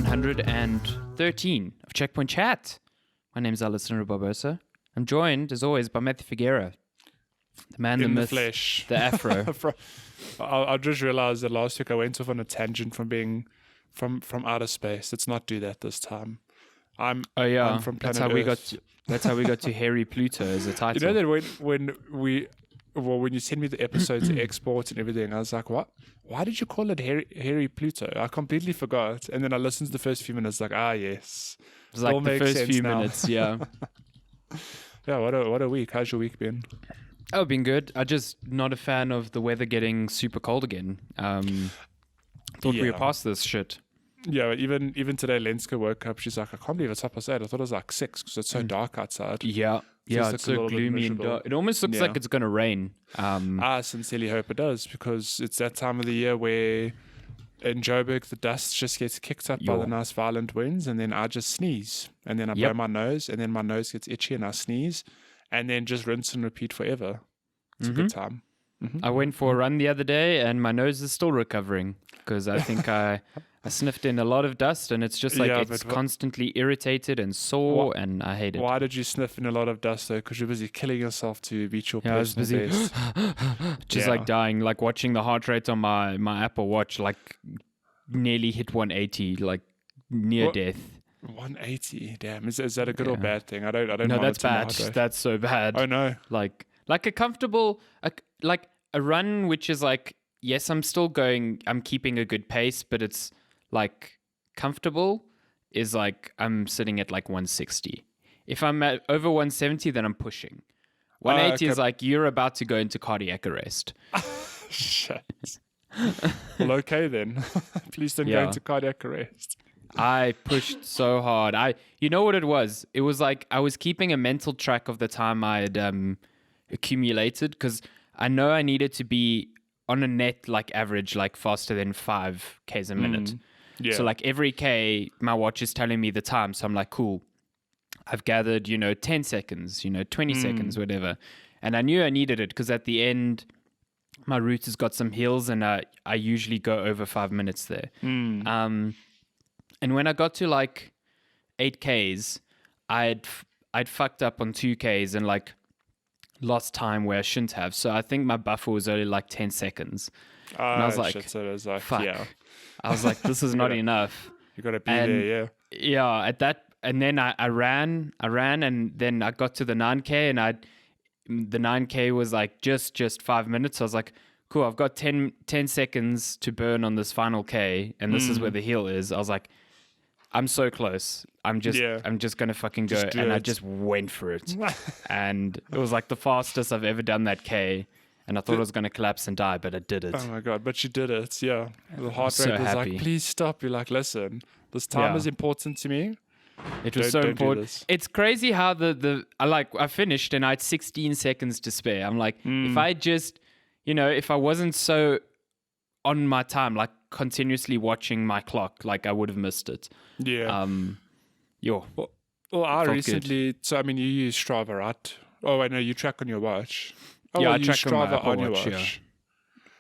113 of Checkpoint Chat. My name's Alessandro Barbosa. I'm joined, as always, by Matty Figuera. The man, the myth, flesh. the afro. I just realized that last week I went off on a tangent from being from outer space. Let's not do that this time. I'm from planet Earth. That's how we got to Hairy Pluto as a title. You know that when you send me the episodes, the exports and everything, I was like, what? Why did you call it Hairy Pluto? I completely forgot. And then I listened to the first few minutes, like, yes. It was like the first few minutes, yeah. Yeah, what a week. How's your week been? Oh, been good. I'm just not a fan of the weather getting super cold again. Thought we were past this shit. Yeah, even today, Lenska woke up. She's like, I can't believe it's 8:30. I thought it was like 6 because it's so dark outside. Yeah, it's so gloomy and dark. It almost looks like it's going to rain. I sincerely hope it does, because it's that time of the year where in Joburg the dust just gets kicked up by the nice violent winds, and then I just sneeze, and then I blow my nose, and then my nose gets itchy and I sneeze, and then just rinse and repeat forever. It's a good time. I went for a run the other day and my nose is still recovering because I think I sniffed in a lot of dust, and it's just like it's constantly irritated and sore, and I hate it. Why did you sniff in a lot of dust though? Because you're busy killing yourself to reach your personal best. Just like dying, like watching the heart rate on my Apple Watch like nearly hit 180, like near death. 180, damn. Is that a good or bad thing? I don't No, monitor that's my bad. heart rate. That's so bad. Oh no. Like a comfortable, like a run, which is like, yes, I'm still going, I'm keeping a good pace, but it's like comfortable is like I'm sitting at like 160. If I'm at over 170, then I'm pushing. 180 is like you're about to go into cardiac arrest. Shit. Well, okay then. Please don't go into cardiac arrest. I pushed so hard. You know what it was? It was like I was keeping a mental track of the time I had accumulated, because I know I needed to be on a net like average, like faster than 5 Ks a minute. Yeah. So like every K, my watch is telling me the time. So I'm like, cool. I've gathered, 10 seconds, 20 seconds, whatever. And I knew I needed it because at the end, my route has got some hills, and I usually go over 5 minutes there. And when I got to like 8 Ks, I'd fucked up on 2 Ks and like lost time where I shouldn't have. So I think my buffer was only like 10 seconds. And I was like, shit, so it was like, fuck. Yeah. I was like, this is not enough. You got to be there, yeah. Yeah, at that, and then I ran, and then I got to the 9K, and the 9K was like just 5 minutes. So I was like, cool, I've got 10 seconds to burn on this final K, and this is where the hill is. I was like, I'm so close. I'm just gonna fucking go, and I just went for it, and it was like the fastest I've ever done that K. And I thought I was going to collapse and die, but I did it. Oh my God, but you did it, yeah. The heart rate was happy. like, please stop. You're like, listen, this time is important to me. It was so important. It's crazy how I finished and I had 16 seconds to spare. I'm like, if I just, if I wasn't so on my time, like continuously watching my clock, like I would have missed it. Yeah. Well, I recently, good. So I mean, you use Strava, right? Oh, I know you track on your watch. Oh, yeah, well, I track Strava on your watch. Yeah.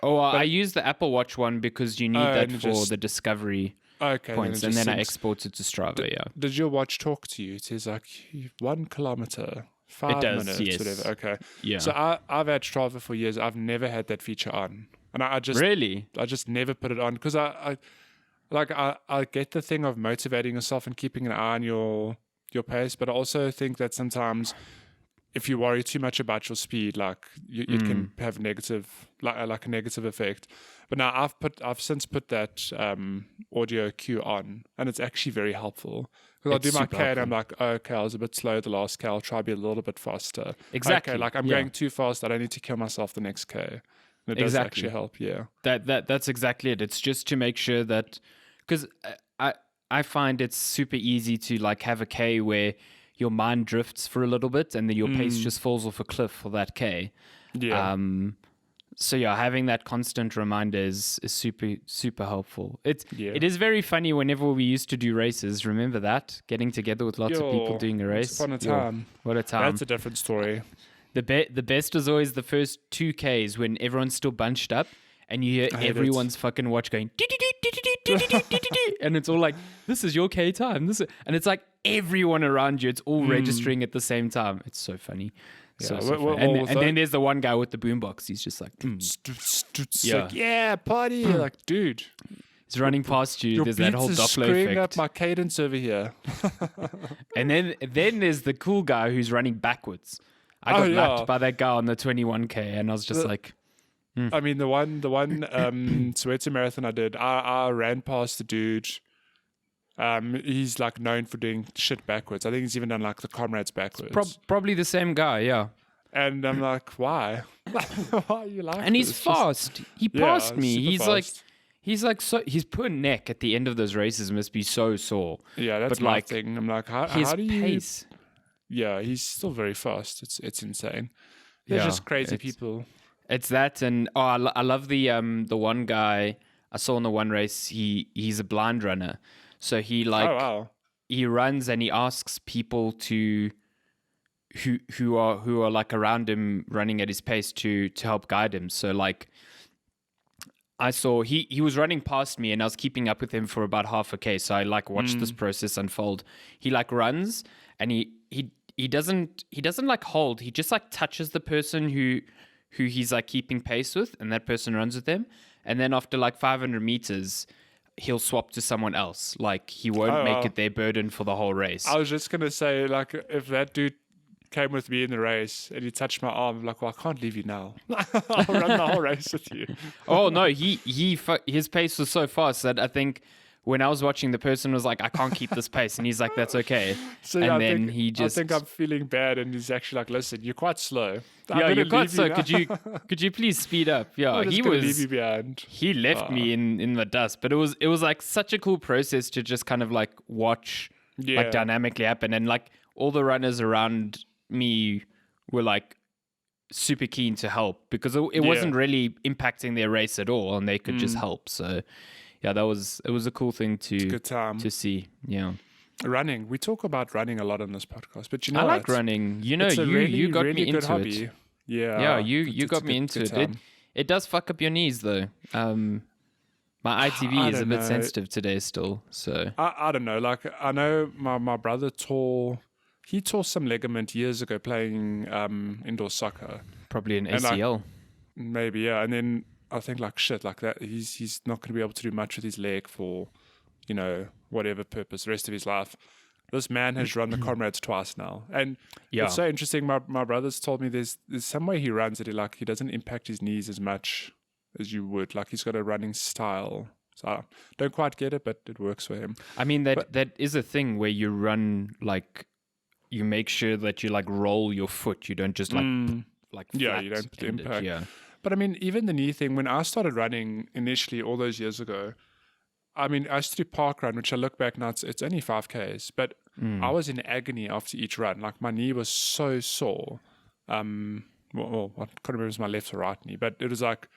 Oh, I use the Apple Watch one because you need that for the discovery points, and then I export it to Strava. Did your watch talk to you? It says like 1 kilometer, 5 minutes, yes. whatever. Okay. Yeah. So I've had Strava for years. I've never had that feature on, and I just never put it on because I get the thing of motivating yourself and keeping an eye on your pace, but I also think that sometimes, if you worry too much about your speed, like it can have a negative effect. But now I've since put that audio cue on, and it's actually very helpful. Because I'll do my K and I'm like, oh, okay, I was a bit slow the last K. I'll try to be a little bit faster. Exactly. Okay, like I'm going too fast. I don't need to kill myself the next K. And it does actually help. Yeah. That's exactly it. It's just to make sure that, because I find it's super easy to like have a K where your mind drifts for a little bit and then your pace just falls off a cliff for that K. Yeah. So having that constant reminder is super, super helpful. It is very funny whenever we used to do races. Remember that? Getting together with lots of people doing a race. Once upon a time. What a time. That's a different story. The best is always the first 2 Ks when everyone's still bunched up and you hear everyone's fucking watch going, and it's all like, this is your K time. And it's like everyone around you, it's all registering at the same time. It's so funny. So funny. And then there's the one guy with the boombox. He's just like, yeah, party. You're like, dude. He's running past you. There's that whole Doppler effect. Up my cadence over here. And then there's the cool guy who's running backwards. I got lapped by that guy on the 21K, and I was just like... I mean, the one Soweto marathon I did, I ran past the dude. He's like known for doing shit backwards. I think he's even done like the comrades backwards. Probably the same guy, yeah. And I'm like, why? Why are you like And this? he's fast. He passed me. He's fast. so his poor neck at the end of those races must be so sore. Yeah, that's my thing. I'm like, how do you... pace. Yeah, he's still very fast. It's insane. They're just crazy people. It's that, and I love the one guy I saw in the one race. He's a blind runner, so he he runs and he asks people to who are like around him running at his pace to help guide him. So like I saw he was running past me and I was keeping up with him for about half a K. So I like watched this process unfold. He like runs and he doesn't like hold. He just like touches the person who he's like keeping pace with, and that person runs with them. And then after like 500 meters, he'll swap to someone else. Like he won't make it their burden for the whole race. I was just gonna say, like, if that dude came with me in the race and he touched my arm, I'm like, well, I can't leave you now. I'll run the whole race with you. Oh no, his pace was so fast that I think when I was watching, the person was like, I can't keep this pace. And he's like, that's okay. So and I then think I'm feeling bad. And he's actually like, listen, you're quite slow. You're quite slow. Could you please speed up? Yeah, he was. Leave you behind. He left me in the dust. But it was like such a cool process to just kind of like watch like dynamically happen. And like all the runners around me were like super keen to help because it wasn't really impacting their race at all. And they could just help. So... yeah, it was a cool thing to see. Yeah, running. We talk about running a lot on this podcast, but I like running. You know, you got me into hobby. it. Yeah, you got me into it. It does fuck up your knees though. My ITV is a bit sensitive today still. So I don't know. Like I know my brother tore some ligament years ago playing indoor soccer. Probably an ACL. Maybe yeah, and then. I think like shit like that. He's not going to be able to do much with his leg for, whatever purpose the rest of his life. This man has run the comrades twice now, and it's so interesting. My brothers told me there's some way he runs that he doesn't impact his knees as much as you would. Like he's got a running style. So I don't quite get it, but it works for him. I mean that is a thing where you run like you make sure that you like roll your foot. You don't just like flat you don't put the impact. Yeah. But I mean, even the knee thing, when I started running initially all those years ago, I mean, I used to do park run, which I look back now, it's only 5Ks, but I was in agony after each run. Like my knee was so sore. I can't remember if it was my left or right knee, but it was like,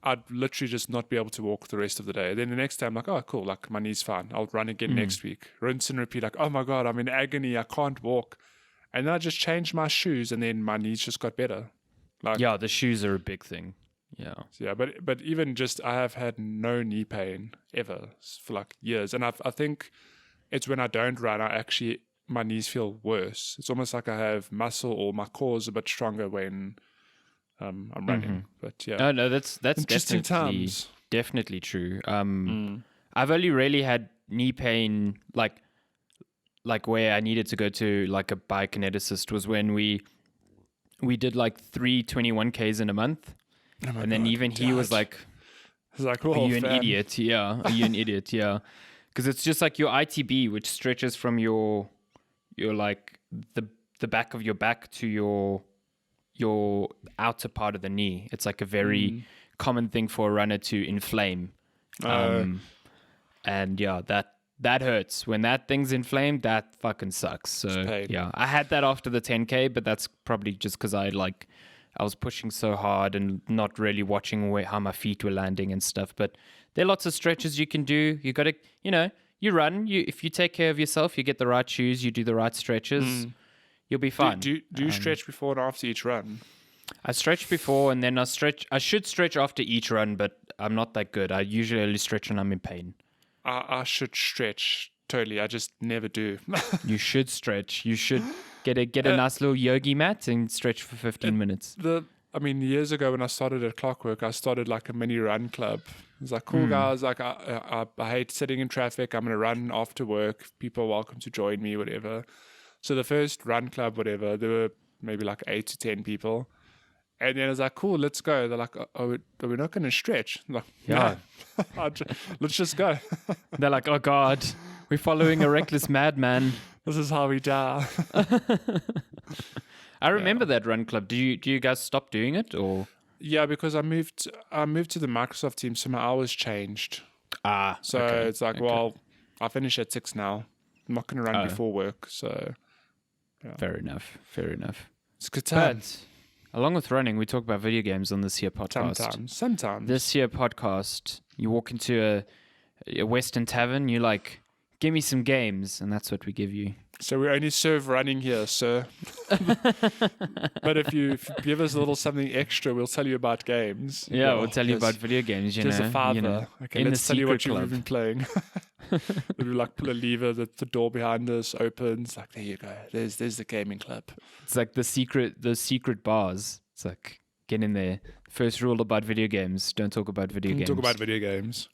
I'd literally just not be able to walk the rest of the day. Then the next day I'm like, oh, cool. Like my knee's fine. I'll run again next week. Rinse and repeat. Like, oh my God, I'm in agony. I can't walk. And then I just changed my shoes and then my knees just got better. Like, yeah, the shoes are a big thing. Yeah, but even just I have had no knee pain ever for like years, and I think it's when I don't run, my knees feel worse. It's almost like I have muscle or my core is a bit stronger when I'm running. But yeah, no, that's definitely true. I've only really had knee pain like where I needed to go to like a biokineticist was when we did like 3 21Ks in a month. Oh and then even he was like, are you an idiot? Yeah. Are you an idiot? Yeah. Because it's just like your ITB, which stretches from your like the back of your back to your outer part of the knee. It's like a very common thing for a runner to inflame. And yeah, that hurts. When that thing's inflamed, that fucking sucks. So yeah, I had that after the 10K, but that's probably just because I was pushing so hard and not really watching how my feet were landing and stuff. But there are lots of stretches you can do. You got to, you run. If you take care of yourself, you get the right shoes, you do the right stretches, you'll be fine. Do you stretch before and after each run? I stretch before, and then I should stretch after each run, but I'm not that good. I usually only stretch when I'm in pain. I should stretch totally. I just never do. You should stretch. You should get a nice little yogi mat and stretch for 15 minutes. Years ago when I started at Clockwork, I started like a mini run club. It was like, cool guys, like I hate sitting in traffic. I'm going to run after work. People are welcome to join me, whatever. So the first run club, whatever, there were maybe like 8 to 10 people. And then I was like, cool, let's go. They're like, are we not going to stretch? I'm like, Yeah. no, let's just go. They're like, oh God, we're following a reckless madman. This is how we die. I remember that run club. Do you guys stop doing it or? Yeah, because I moved to the Microsoft team, so my hours changed. So okay. it's like, well, I finish at 6 now. I'm not going to run before work, so. Yeah. Fair enough. It's a good time. But along with running, we talk about video games on this here podcast. Sometimes. This here podcast, you walk into a Western tavern, you're like, give me some games, and that's what we give you. So we only serve running here, sir. But if you give us a little something extra, we'll tell you about games. Yeah, we'll tell you about video games. There's a father. Okay, let's tell you what you've been playing. We like pull a lever, the door behind us opens. Like, there you go. There's the gaming club. It's like the secret bars. It's like, get in there. First rule about video games: don't talk about video games. Talk about video games.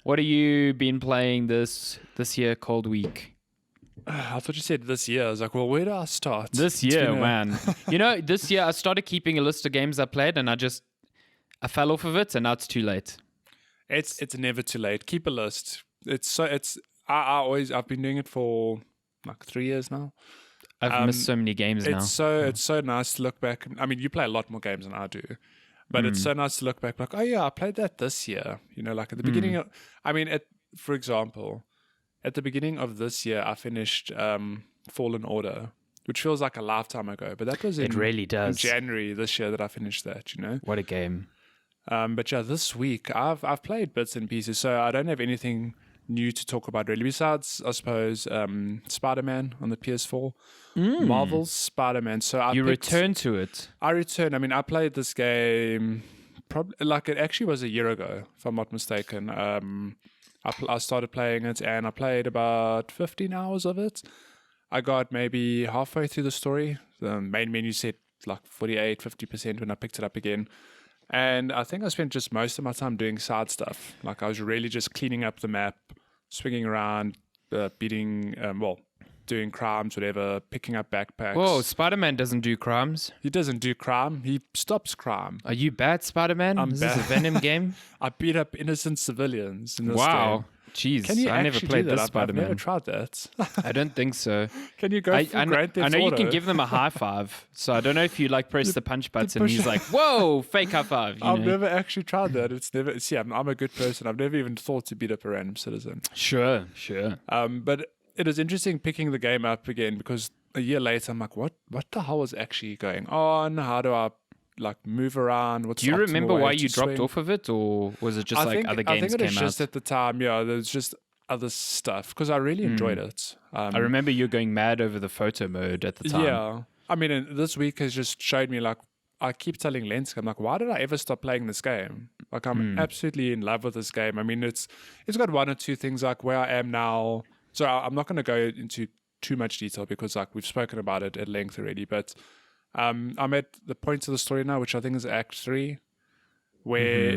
What have you been playing this year, cold week? I thought you said this year. I was like, well, where do I start? This year, man. This year I started keeping a list of games I played, and I fell off of it, and now it's too late. It's never too late. Keep a list. I've been doing it for like 3 years now. I've missed so many games now. It's so nice to look back. I mean, you play a lot more games than I do. But it's so nice to look back, like, oh yeah, I played that this year. Like at the beginning of, for example, at the beginning of this year, I finished Fallen Order, which feels like a lifetime ago. But that was it really does. In January this year that I finished that. What a game. But yeah, this week I've played bits and pieces, so I don't have anything new to talk about really. Besides, I suppose, Spider-Man on the PS4. Marvel's Spider-Man. So you return to it. I returned. I mean, I played this game probably like it actually was a year ago, if I'm not mistaken. I started playing it and I played about 15 hours of it. I got maybe halfway through the story. The main menu said like 50% when I picked it up again. And I think I spent just most of my time doing side stuff. Like I was really just cleaning up the map, swinging around, doing crimes, whatever, picking up backpacks. Whoa, Spider-Man doesn't do crimes. He doesn't do crime. He stops crime. Are you bad, Spider-Man? I'm Is bad. this a Venom game? I beat up innocent civilians in this wow. game. Jeez, I never played this Spider-Man. I've never tried that. I don't think so. Can you go for Grand Theft I know Auto? you can give them a high five. So I don't know if you like press the punch button and he's like, whoa, fake high five. I've never actually tried that. It's never. See, I'm a good person. I've never even thought to beat up a random citizen. Sure. But it was interesting picking the game up again because a year later I'm like, what the hell is actually going on? How do I move around? Do you remember why you dropped off of it, or was it just other games came out? I think it was just at the time. Yeah, there's just other stuff because I really enjoyed it. I remember you going mad over the photo mode at the time. Yeah, I mean, this week has just showed me I keep telling Lensk, I'm like, why did I ever stop playing this game? Like, I'm absolutely in love with this game. I mean, it's got one or two things like where I am now. So I'm not going to go into too much detail because we've spoken about it at length already. But I'm at the point of the story now, which I think is Act 3, where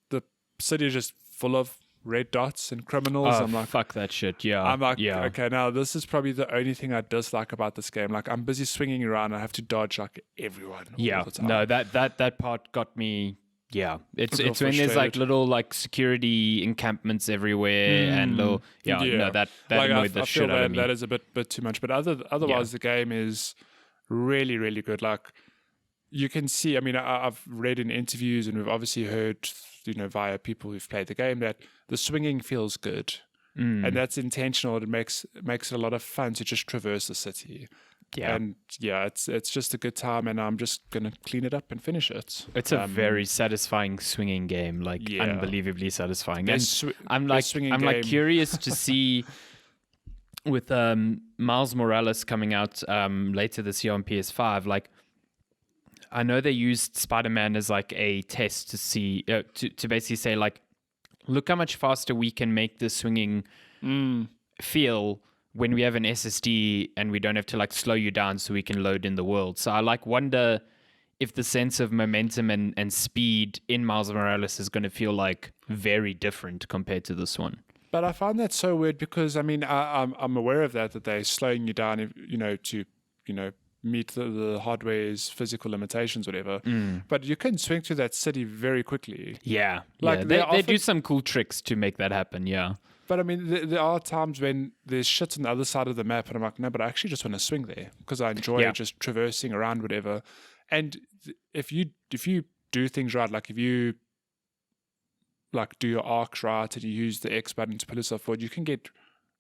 the city is just full of red dots and criminals. Oh, I'm like, fuck that shit. Yeah. I'm like, okay, now this is probably the only thing I dislike about this game. Like, I'm busy swinging around. I have to dodge everyone. All the time. No, that part got me. Yeah, it's when there's little security encampments everywhere and little no that annoyed the shit out of me. That is a bit too much, but otherwise the game is really, really good. Like you can see, I mean, I've read in interviews and we've obviously heard via people who've played the game that the swinging feels good and that's intentional. It makes it a lot of fun to just traverse the city. Yeah. And it's just a good time, and I'm just gonna clean it up and finish it. It's a very satisfying swinging game, unbelievably satisfying. And I'm curious to see with Miles Morales coming out later this year on PS5, like I know they used Spider-Man as like a test to see to basically say like, look how much faster we can make the swinging feel when we have an SSD and we don't have to like slow you down so we can load in the world. So I like wonder if the sense of momentum and speed in Miles Morales is going to feel like very different compared to this one. But I find that so weird because, I mean, I'm aware of that they're slowing you down, to, meet the hardware's physical limitations, whatever. But you can swing through that city very quickly. Yeah. Like they do some cool tricks to make that happen, yeah. But I mean, there are times when there's shit on the other side of the map and I'm like, no, but I actually just want to swing there because I enjoy just traversing around, whatever. And if you do things right, like if you like do your arcs right and you use the X button to pull yourself forward, you can get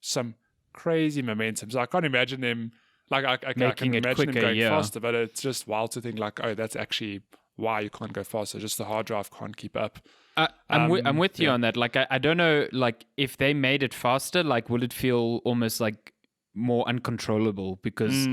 some crazy momentum. So I can't imagine them like I can imagine them going faster, but it's just wild to think like, oh, that's actually why you can't go faster. Just the hard drive can't keep up. I'm with you on that. Like I don't know, like if they made it faster, like will it feel almost like more uncontrollable? Because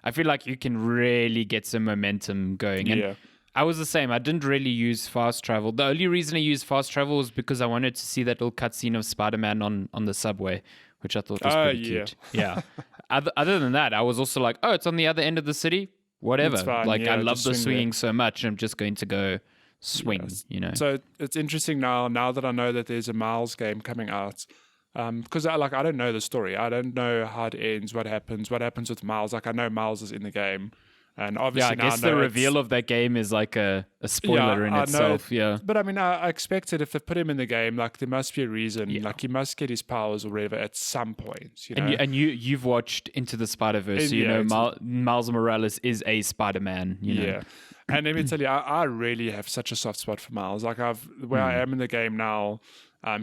I feel like you can really get some momentum going. And I was the same. I didn't really use fast travel. The only reason I used fast travel was because I wanted to see that little cutscene of Spider-Man on the subway, which I thought was pretty cute. Yeah. Other than that, I was also like, oh, it's on the other end of the city. Whatever. Like I love the swinging so much. I'm just going to go swing, So it's interesting now that I know that there's a Miles game coming out. Because I don't know the story. I don't know how it ends, what happens with Miles. Like I know Miles is in the game. And obviously, I guess the reveal of that game is like a spoiler in itself. But I mean, I expected if they put him in the game, like there must be a reason. Yeah. Like he must get his powers or whatever at some point. And you've watched Into the Spider-Verse, so Miles Morales is a Spider-Man. Yeah. And let me tell you, I really have such a soft spot for Miles. Like where I am in the game now,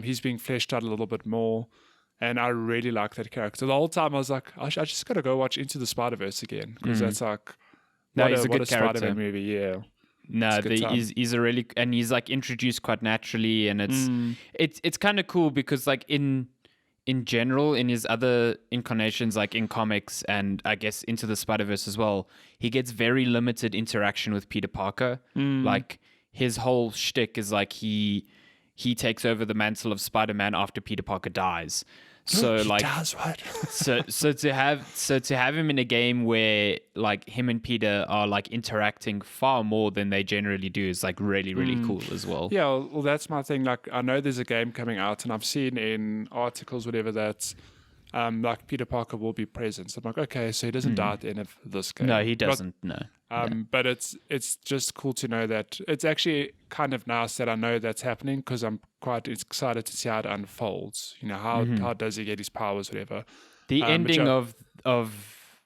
he's being fleshed out a little bit more. And I really like that character. The whole time I was like, I just got to go watch Into the Spider-Verse again because that's like. No, he's a good character. Spider-Man movie, yeah. No, he's a really, and he's like introduced quite naturally, and it's kind of cool because like in general in his other incarnations, like in comics and I guess Into the Spider-Verse as well, he gets very limited interaction with Peter Parker. Like his whole shtick is like he takes over the mantle of Spider-Man after Peter Parker dies. So he like does, right? so to have him in a game where like him and Peter are like interacting far more than they generally do is like really, really cool as well. Yeah, well that's my thing. Like I know there's a game coming out and I've seen in articles, whatever, that like Peter Parker will be present. So I'm like, okay, so he doesn't die at the end of this game. No, he doesn't. But it's just cool to know that it's actually kind of nice that I know that's happening because I'm quite excited to see how it unfolds. How does he get his powers, whatever. The ending of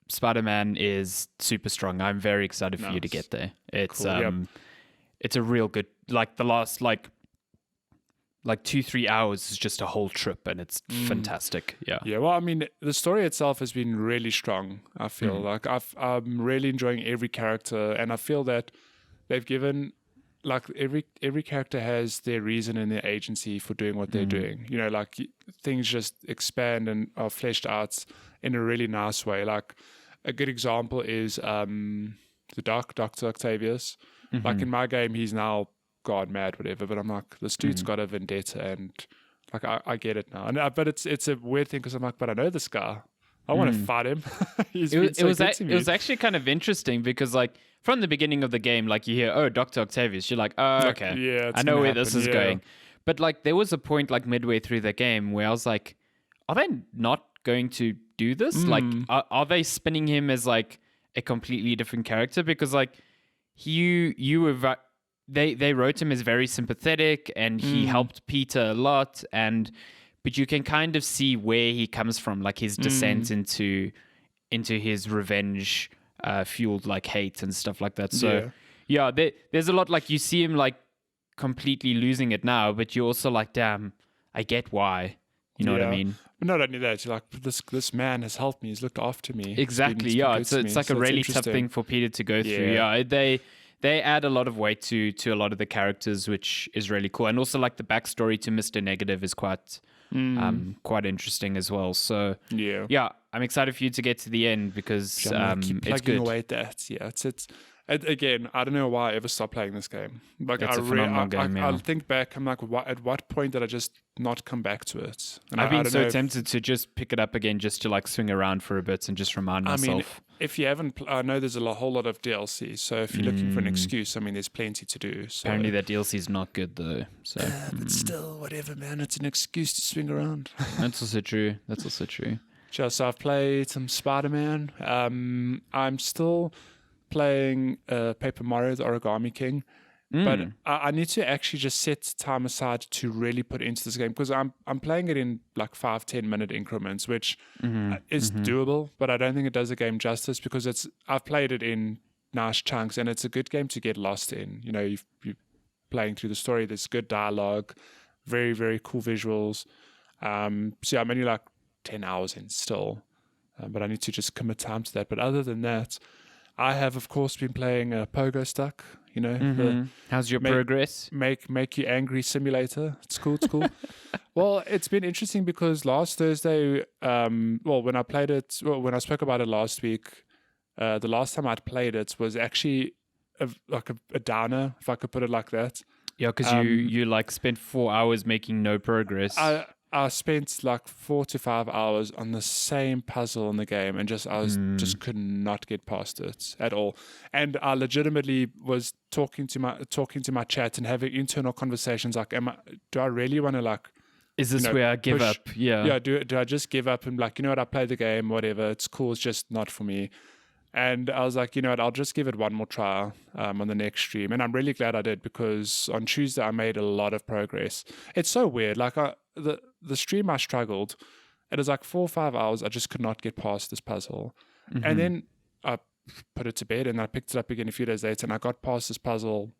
Spider-Man is super strong. I'm very excited for you to get there. It's cool, it's a real good, like the last like 2-3 hours is just a whole trip and it's fantastic. Yeah. Well, I mean, the story itself has been really strong. I feel like I'm really enjoying every character, and I feel that they've given like every character has their reason and their agency for doing what they're doing. Like things just expand and are fleshed out in a really nice way. Like a good example is the Dr. Octavius. Like in my game, he's now God mad, whatever, but I'm like, this dude's got a vendetta, and like I get it now. But it's a weird thing because I'm like, but I know this guy. I want to fight him. It was actually kind of interesting because like from the beginning of the game, like you hear, oh, Dr. Octavius, you're like, oh, okay, yeah, I know where this is going. But like there was a point like midway through the game where I was like, are they not going to do this? Like, are they spinning him as like a completely different character? Because like you were. They wrote him as very sympathetic and he helped Peter a lot, but you can kind of see where he comes from, like his descent into his revenge fueled like hate and stuff like that. So there's a lot, like you see him like completely losing it now, but you're also like, damn, I get why. You know what I mean? But not only that, you're like, this man has helped me, he's looked after me. Exactly, it's like a really tough thing for Peter to go through. Yeah, they add a lot of weight to a lot of the characters, which is really cool. And also like the backstory to Mr. Negative is quite interesting as well. So I'm excited for you to get to the end because keep it's plugging good. away at that. Yeah, again, I don't know why I ever stopped playing this game. Like It's a phenomenal game. I'll think back. I'm like, at what point did I just not come back to it? And I've been don't so know tempted to just pick it up again, just to like swing around for a bit and just remind myself. I mean, if you haven't, I know there's a whole lot of DLC. So if you're looking for an excuse, I mean, there's plenty to do. So. Apparently, that DLC is not good though. So, but still, whatever, man. It's an excuse to swing around. That's also true. So I've played some Spider-Man. I'm still playing Paper Mario: The Origami King, but I need to actually just set time aside to really put into this game because I'm playing it in like 5-10 minute increments, which is doable, but I don't think it does the game justice because I've played it in nice chunks and it's a good game to get lost in. You know, you're playing through the story. There's good dialogue, very very cool visuals. So yeah, I'm only like 10 hours in still, but I need to just commit time to that. But other than that, I have of course been playing Pogostuck. You know, how's your progress? Make you angry simulator. It's cool. Well, it's been interesting because last Thursday, when I spoke about it last week, the last time I'd played it was actually a downer, if I could put it like that. Yeah, because you like spent 4 hours making no progress. I spent like 4 to 5 hours on the same puzzle in the game, and just could not get past it at all. And I legitimately was talking to my chat and having internal conversations like, do I really want to like? Is this where I give up? Yeah. Yeah. Do I just give up and like, you know what? I played the game, whatever. It's cool. It's just not for me. And I was like, you know what, I'll just give it one more try on the next stream. And I'm really glad I did because on Tuesday I made a lot of progress. It's so weird. Like the stream I struggled. It was like 4 or 5 hours. I just could not get past this puzzle. And then I put it to bed and I picked it up again a few days later and I got past this puzzle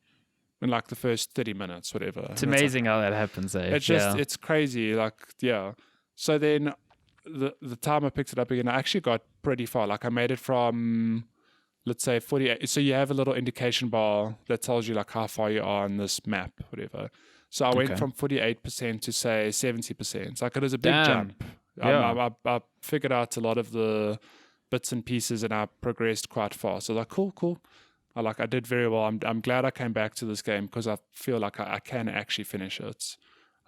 in like the first 30 minutes, whatever. It's amazing how that happens, eh? It's just, it's crazy. Like, yeah. So then the time I picked it up again, I actually got pretty far. Like I made it from, let's say 48. So you have a little indication bar that tells you like how far you are on this map, whatever. So I went from 48% to say 70%. Like it was a big jump. Yeah. I figured out a lot of the bits and pieces and I progressed quite fast. So like, cool. I did very well. I'm glad I came back to this game because I feel like I can actually finish it.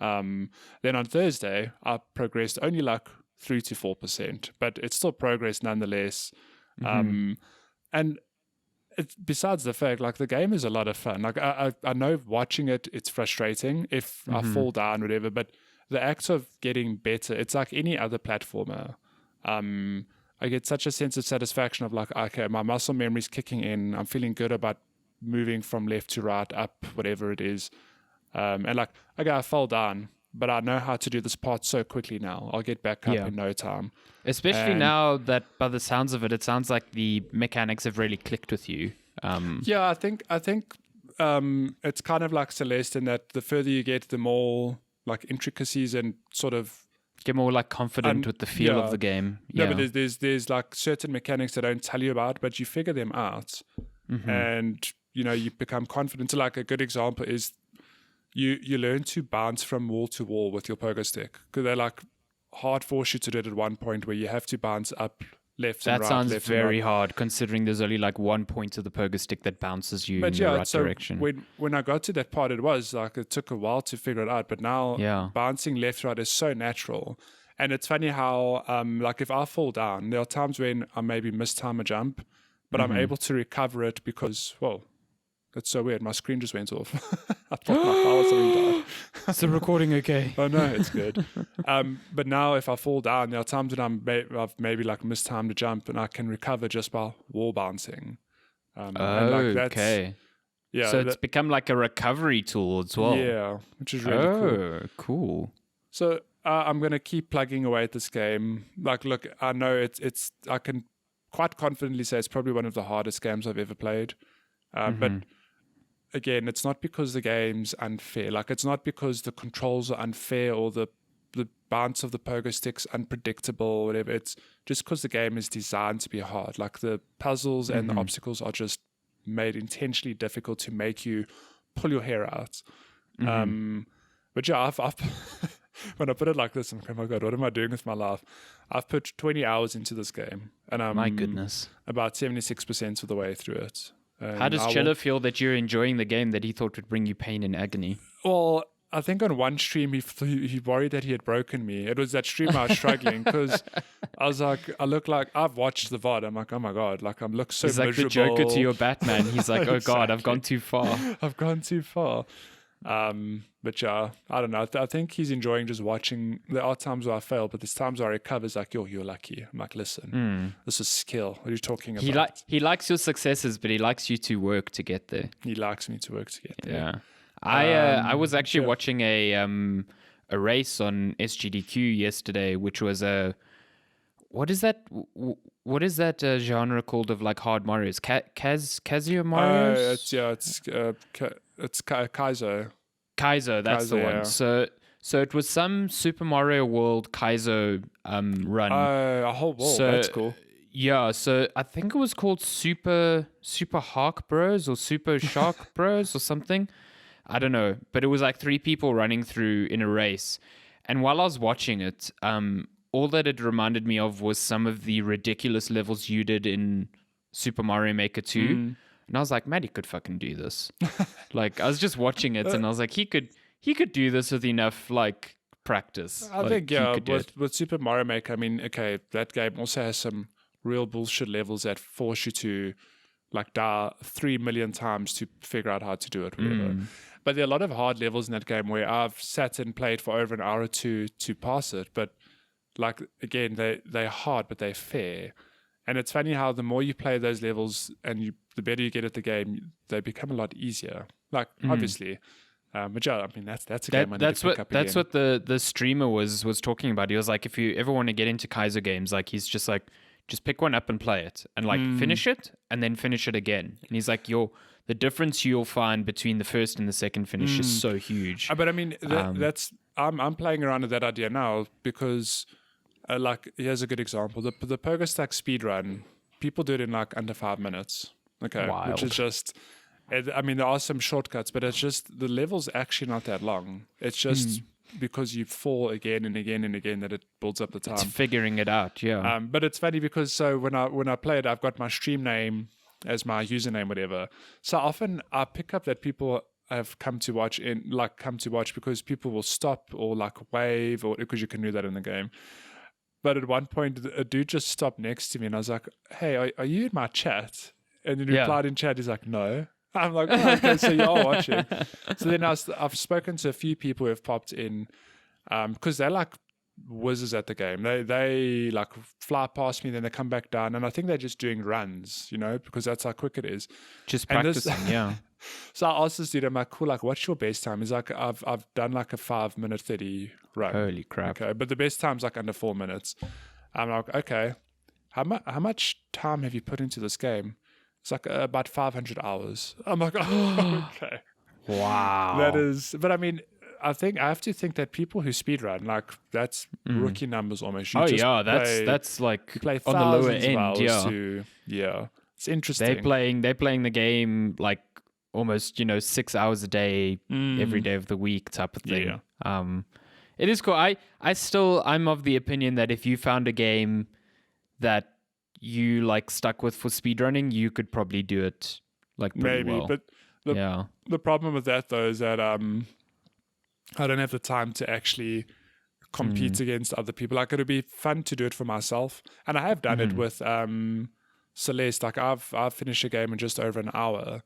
Then on Thursday, I progressed only like 3 to 4%, but it's still progress nonetheless. And besides the fact, like the game is a lot of fun. Like I know watching it's frustrating if I fall down, whatever, but the act of getting better, it's like any other platformer. I get such a sense of satisfaction of like, okay, my muscle memory's kicking in. I'm feeling good about moving from left to right, up, whatever it is. And like, okay, I fell down, but I know how to do this part so quickly now. I'll get back up in no time. Especially now that by the sounds of it, it sounds like the mechanics have really clicked with you. Yeah, I think it's kind of like Celeste in that the further you get, the more like intricacies and sort of get more like confident with the feel of the game. Yeah, but there's like certain mechanics that I don't tell you about, but you figure them out, and you know you become confident. So like a good example is you learn to bounce from wall to wall with your pogo stick because they like hard force you to do it at one point where you have to bounce up left and right. That sounds left very hard considering there's only like one point of the pogo stick that bounces you in the right direction. When I got to that part, it was like it took a while to figure it out, but now bouncing left right is so natural. And it's funny how like if I fall down, there are times when I maybe mistime a jump, but I'm able to recover it because, whoa, that's so weird. My screen just went off. I thought my power something died. Is the recording okay? Oh no, it's good. But now if I fall down, there are times when I've maybe like mistimed a jump and I can recover just by wall bouncing. Okay. Yeah. So it's become like a recovery tool as well. Yeah, which is really cool. Oh, cool. So I'm going to keep plugging away at this game. Like, look, I know it's I can quite confidently say it's probably one of the hardest games I've ever played. But again, it's not because the game's unfair. Like, it's not because the controls are unfair or the bounce of the pogo stick's unpredictable or whatever. It's just because the game is designed to be hard. Like, the puzzles and the obstacles are just made intentionally difficult to make you pull your hair out. But yeah, when I put it like this, I'm like, oh my God, what am I doing with my life? I've put 20 hours into this game, and I'm My goodness. about 76% of the way through it. How does Chiller feel that you're enjoying the game that he thought would bring you pain and agony? Well, I think on one stream he worried that he had broken me. It was that stream I was struggling because I was like, I look like I've watched the VOD. I'm like, oh my God, like I look so He's like miserable. the Joker to your Batman. He's like, oh God, I've Exactly. gone too far. I've gone too far. But yeah, I don't know. I think he's enjoying just watching. There are times where I fail, but there's times where I recover. He's like, yo, you're lucky. I'm like, listen, this is skill. What are you talking about? He likes your successes, but he likes you to work to get there. He likes me to work to get there. Yeah. I was actually watching a race on SGDQ yesterday, which was what is that? What is that genre called of like hard Mario's? Casio Mario's? It's Kaizo. Kaizo, that's the one. Yeah. So it was some Super Mario World Kaizo run. A whole world. So, that's cool. Yeah, so I think it was called Super Hawk Bros or Super Shark Bros or something. I don't know, but it was like 3 people running through in a race. And while I was watching it, all that it reminded me of was some of the ridiculous levels you did in Super Mario Maker 2. And I was like, Matty could fucking do this. Like, I was just watching it and I was like, he could do this with enough like practice. I think with Super Mario Maker, I mean, okay, that game also has some real bullshit levels that force you to like die 3 million times to figure out how to do it, whatever. But there are a lot of hard levels in that game where I've sat and played for over an hour or two to pass it. But like again, they're hard, but they're fair. And it's funny how the more you play those levels and the better you get at the game, they become a lot easier. Like obviously, but yeah, I mean that's a game I need to pick up again. That's what the streamer was talking about. He was like, if you ever want to get into Kaizo games, like he's just like, just pick one up and play it, and like finish it, and then finish it again. And he's like, the difference you'll find between the first and the second finish is so huge. But I mean, I'm playing around with that idea now because. Like, here's a good example. The Pogostuck speedrun, people do it in like under 5 minutes. Okay. Wild. Which is just, I mean, there are some shortcuts, but it's just, the level's actually not that long. It's just because you fall again and again and again that it builds up the time. It's figuring it out, yeah. But it's funny because so when I play it, I've got my stream name as my username, whatever. So often I pick up that people have come to watch because people will stop or like wave or because you can do that in the game. But at one point, a dude just stopped next to me, and I was like, hey, are you in my chat? And then he replied in chat, he's like, no. I'm like, oh, okay, so you are watching. So then I've spoken to a few people who have popped in because they're like whizzes at the game. They like fly past me, then they come back down, and I think they're just doing runs, because that's how quick it is. Just practicing, yeah. So I asked this dude, I'm like, cool, like, what's your best time? He's like, I've done like a 5-minute 30 run. Holy crap. Okay, but the best time's like under 4 minutes. I'm like, okay, how much time have you put into this game? It's like about 500 hours. I'm like, oh, okay. Wow. That is, but I mean, I have to think that people who speedrun, like, that's rookie numbers almost. That's like you play on the lower thousands of end, hours yeah. It's interesting. They're playing the game like almost 6 hours a day every day of the week type of thing. It is cool. I'm of the opinion that if you found a game that you like stuck with for speedrunning, you could probably do it like pretty well. But the problem with that though is that I don't have the time to actually compete against other people. Like, it'd be fun to do it for myself, and I have done it with Solace. Like, I've finished a game in just over an hour.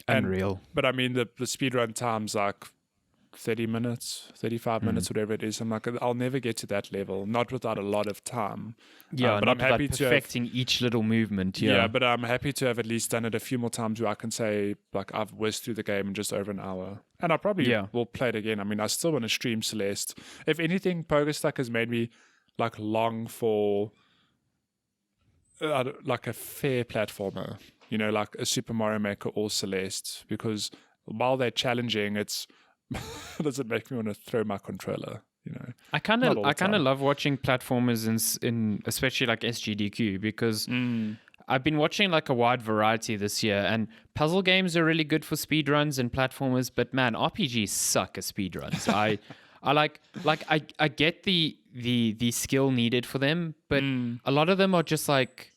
Unreal. But I mean, the speedrun time's like 30 minutes, 35 minutes, whatever it is. I'm like, I'll never get to that level, not without a lot of time. But I'm happy to perfecting each little movement. Yeah, but I'm happy to have at least done it a few more times where I can say, like, I've whizzed through the game in just over an hour. And I probably will play it again. I mean, I still want to stream Celeste. If anything, Pogostuck has made me like long for like a fair platformer, like a Super Mario Maker or Celeste, because while they're challenging, does it make me want to throw my controller? I kind of love watching platformers in especially like SGDQ because I've been watching like a wide variety this year, and puzzle games are really good for speedruns and platformers, but man, RPGs suck at speedruns. I get the skill needed for them, but a lot of them are just like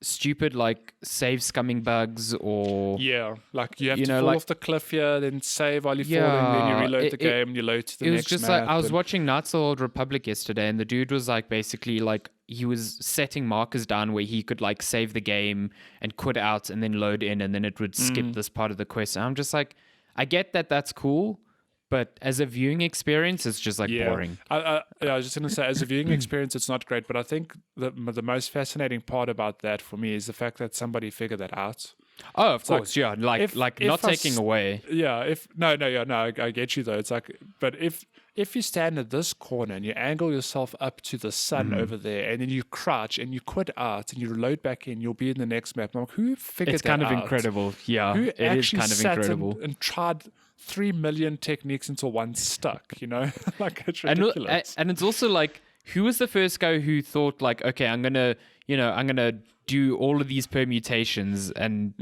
stupid, like save scumming bugs, or like you have to fall off the cliff here, then save while you're falling, then you reload the game and you load to the next map. It was just like I was watching Knights of the Old Republic yesterday, and the dude was like basically like he was setting markers down where he could like save the game and quit out and then load in, and then it would skip this part of the quest. And I'm just like, I get that that's cool, but as a viewing experience, it's just like boring. I was just going to say, as a viewing experience, it's not great. But I think the most fascinating part about that for me is the fact that somebody figured that out. Oh, of course, yeah. Like not taking away. Yeah. I get you though. It's like, but if you stand at this corner and you angle yourself up to the sun over there, and then you crouch and you quit out and you load back in, you'll be in the next map. I'm like, who figured that out? It's kind of incredible. Yeah, who it is kind of incredible. And tried 3 million techniques until one stuck, like it's ridiculous. And it's also like, who was the first guy who thought like, okay, I'm gonna do all of these permutations, and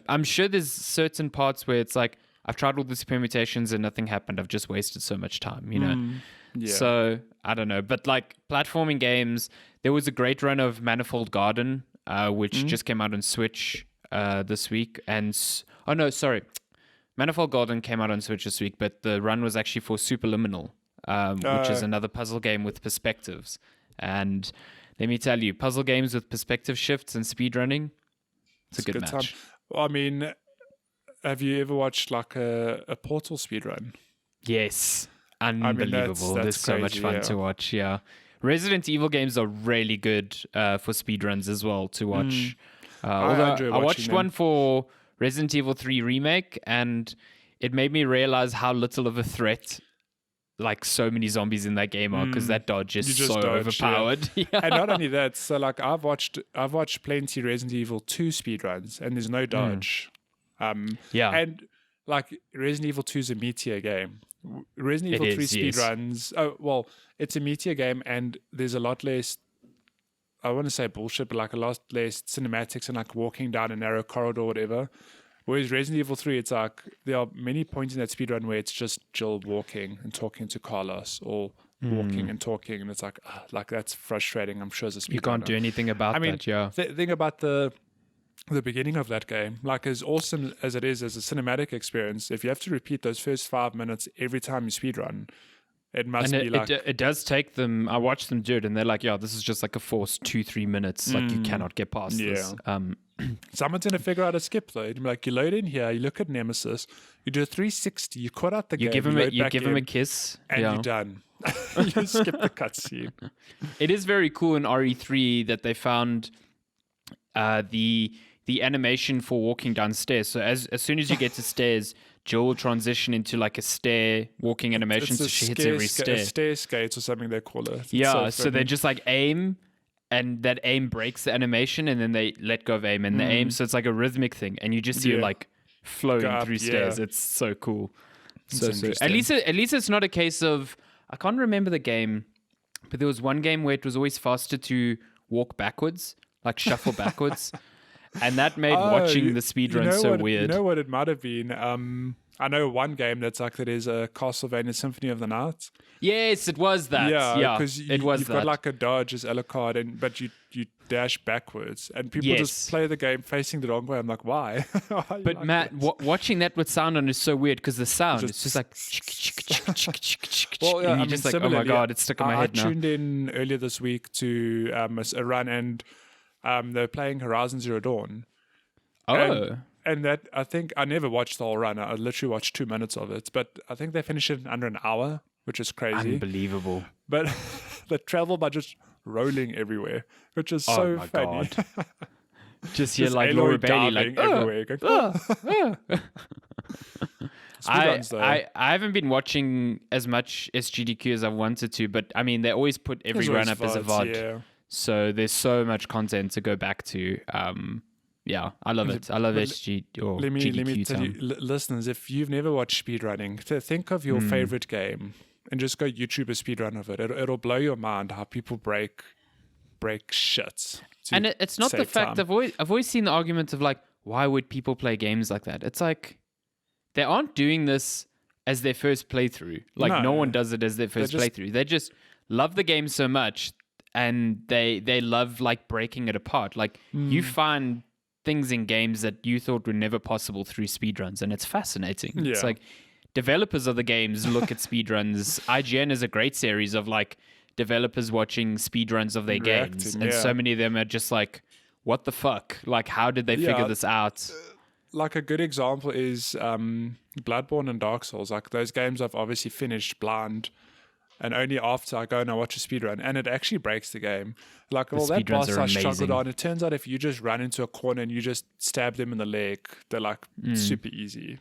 I'm sure there's certain parts where it's like, I've tried all these permutations and nothing happened. I've just wasted so much time, So I don't know, but like platforming games, there was a great run of Manifold Garden, which just came out on Switch this week, and Manifold Garden came out on Switch this week, but the run was actually for Superliminal, which is another puzzle game with perspectives. And let me tell you, puzzle games with perspective shifts and speedrunning, it's a good match. Time. Well, I mean, have you ever watched like a Portal speedrun? Yes. Unbelievable. That's so much fun to watch, yeah. Resident Evil games are really good for speedruns as well to watch. Although I watched one for Resident Evil 3 Remake, and it made me realize how little of a threat like so many zombies in that game are, because that dodge is so overpowered. Yeah. And not only that, so like I've watched plenty Resident Evil 2 speedruns, and there's no dodge. And like Resident Evil 2 is a meteor game. Resident Evil 3 speedruns, it's a meteor game, and there's a lot less, I want to say bullshit, but like a lot less cinematics and like walking down a narrow corridor or whatever. Whereas Resident Evil 3, it's like there are many points in that speedrun where it's just Jill walking and talking to Carlos, or walking and talking, and it's like that's frustrating, I'm sure, as a speedrunner. You can't do anything about that, yeah. The thing about the beginning of that game, like as awesome as it is as a cinematic experience, if you have to repeat those first 5 minutes every time you speedrun, it must be like... It does take them... I watched them do it, and they're like, this is just like a forced 2-3 minutes. Like, you cannot get past this. Someone's going to figure out a skip, though. Like, you load in here, you look at Nemesis, you do a 360, you quit out the game, you give him a kiss, and you're done. You skip the cutscene. It is very cool in RE3 that they found the animation for walking downstairs. So as soon as you get to stairs, Jill will transition into like a stair walking animation, so she hits every stair. Stair skates or something they call it. Yeah, so they just like aim, and that aim breaks the animation, and then they let go of aim, and the aim, so it's like a rhythmic thing, and you just see it like flowing through stairs. It's so cool. So at least it's not a case of, I can't remember the game, but there was one game where it was always faster to walk backwards, like shuffle backwards. And that made watching the speedrun so weird. You know what it might have been? I know one game that's like that is a Castlevania Symphony of the Night. Yes, it was that. Yeah, because you've got like a dodge as Alucard, but you dash backwards, and people just play the game facing the wrong way. I'm like, why? But Matt, watching that with sound on is so weird, because the sound it's just like... Well, yeah, and you're just like, oh my God, it's stuck in my head now. I tuned in earlier this week to a run, and they're playing Horizon Zero Dawn. Oh. And that, I think, I never watched the whole run. I literally watched 2 minutes of it. But I think they finished it in under an hour, which is crazy. Unbelievable. But they travel by just rolling everywhere, which is so funny. God. Just hear like Laura Bailey like everywhere. Going, I haven't been watching as much SGDQ as I wanted to, but I mean, they always put every run up as a VOD. Yeah. So there's so much content to go back to. Yeah, I love it. I love SG or let me GDQ tell you, listeners, if you've never watched speedrunning, think of your favorite game and just go YouTube a speedrun of it. It'll blow your mind how people break shit. And it's not the fact I've always seen the argument of like, why would people play games like that? It's like, they aren't doing this as their first playthrough. Like no one does it as their first playthrough. They just love the game so much, and they love like breaking it apart. Like you find things in games that you thought were never possible through speedruns, and it's fascinating. Yeah. It's like developers of the games look at speedruns. IGN is a great series of like developers watching speedruns of their games, and so many of them are just like, what the fuck? Like, how did they figure this out? Like a good example is Bloodborne and Dark Souls. Like those games I've obviously finished blind, and only after I go and I watch a speedrun, and it actually breaks the game. Like, well, that boss I struggled on, it turns out if you just run into a corner and you just stab them in the leg, they're like super easy.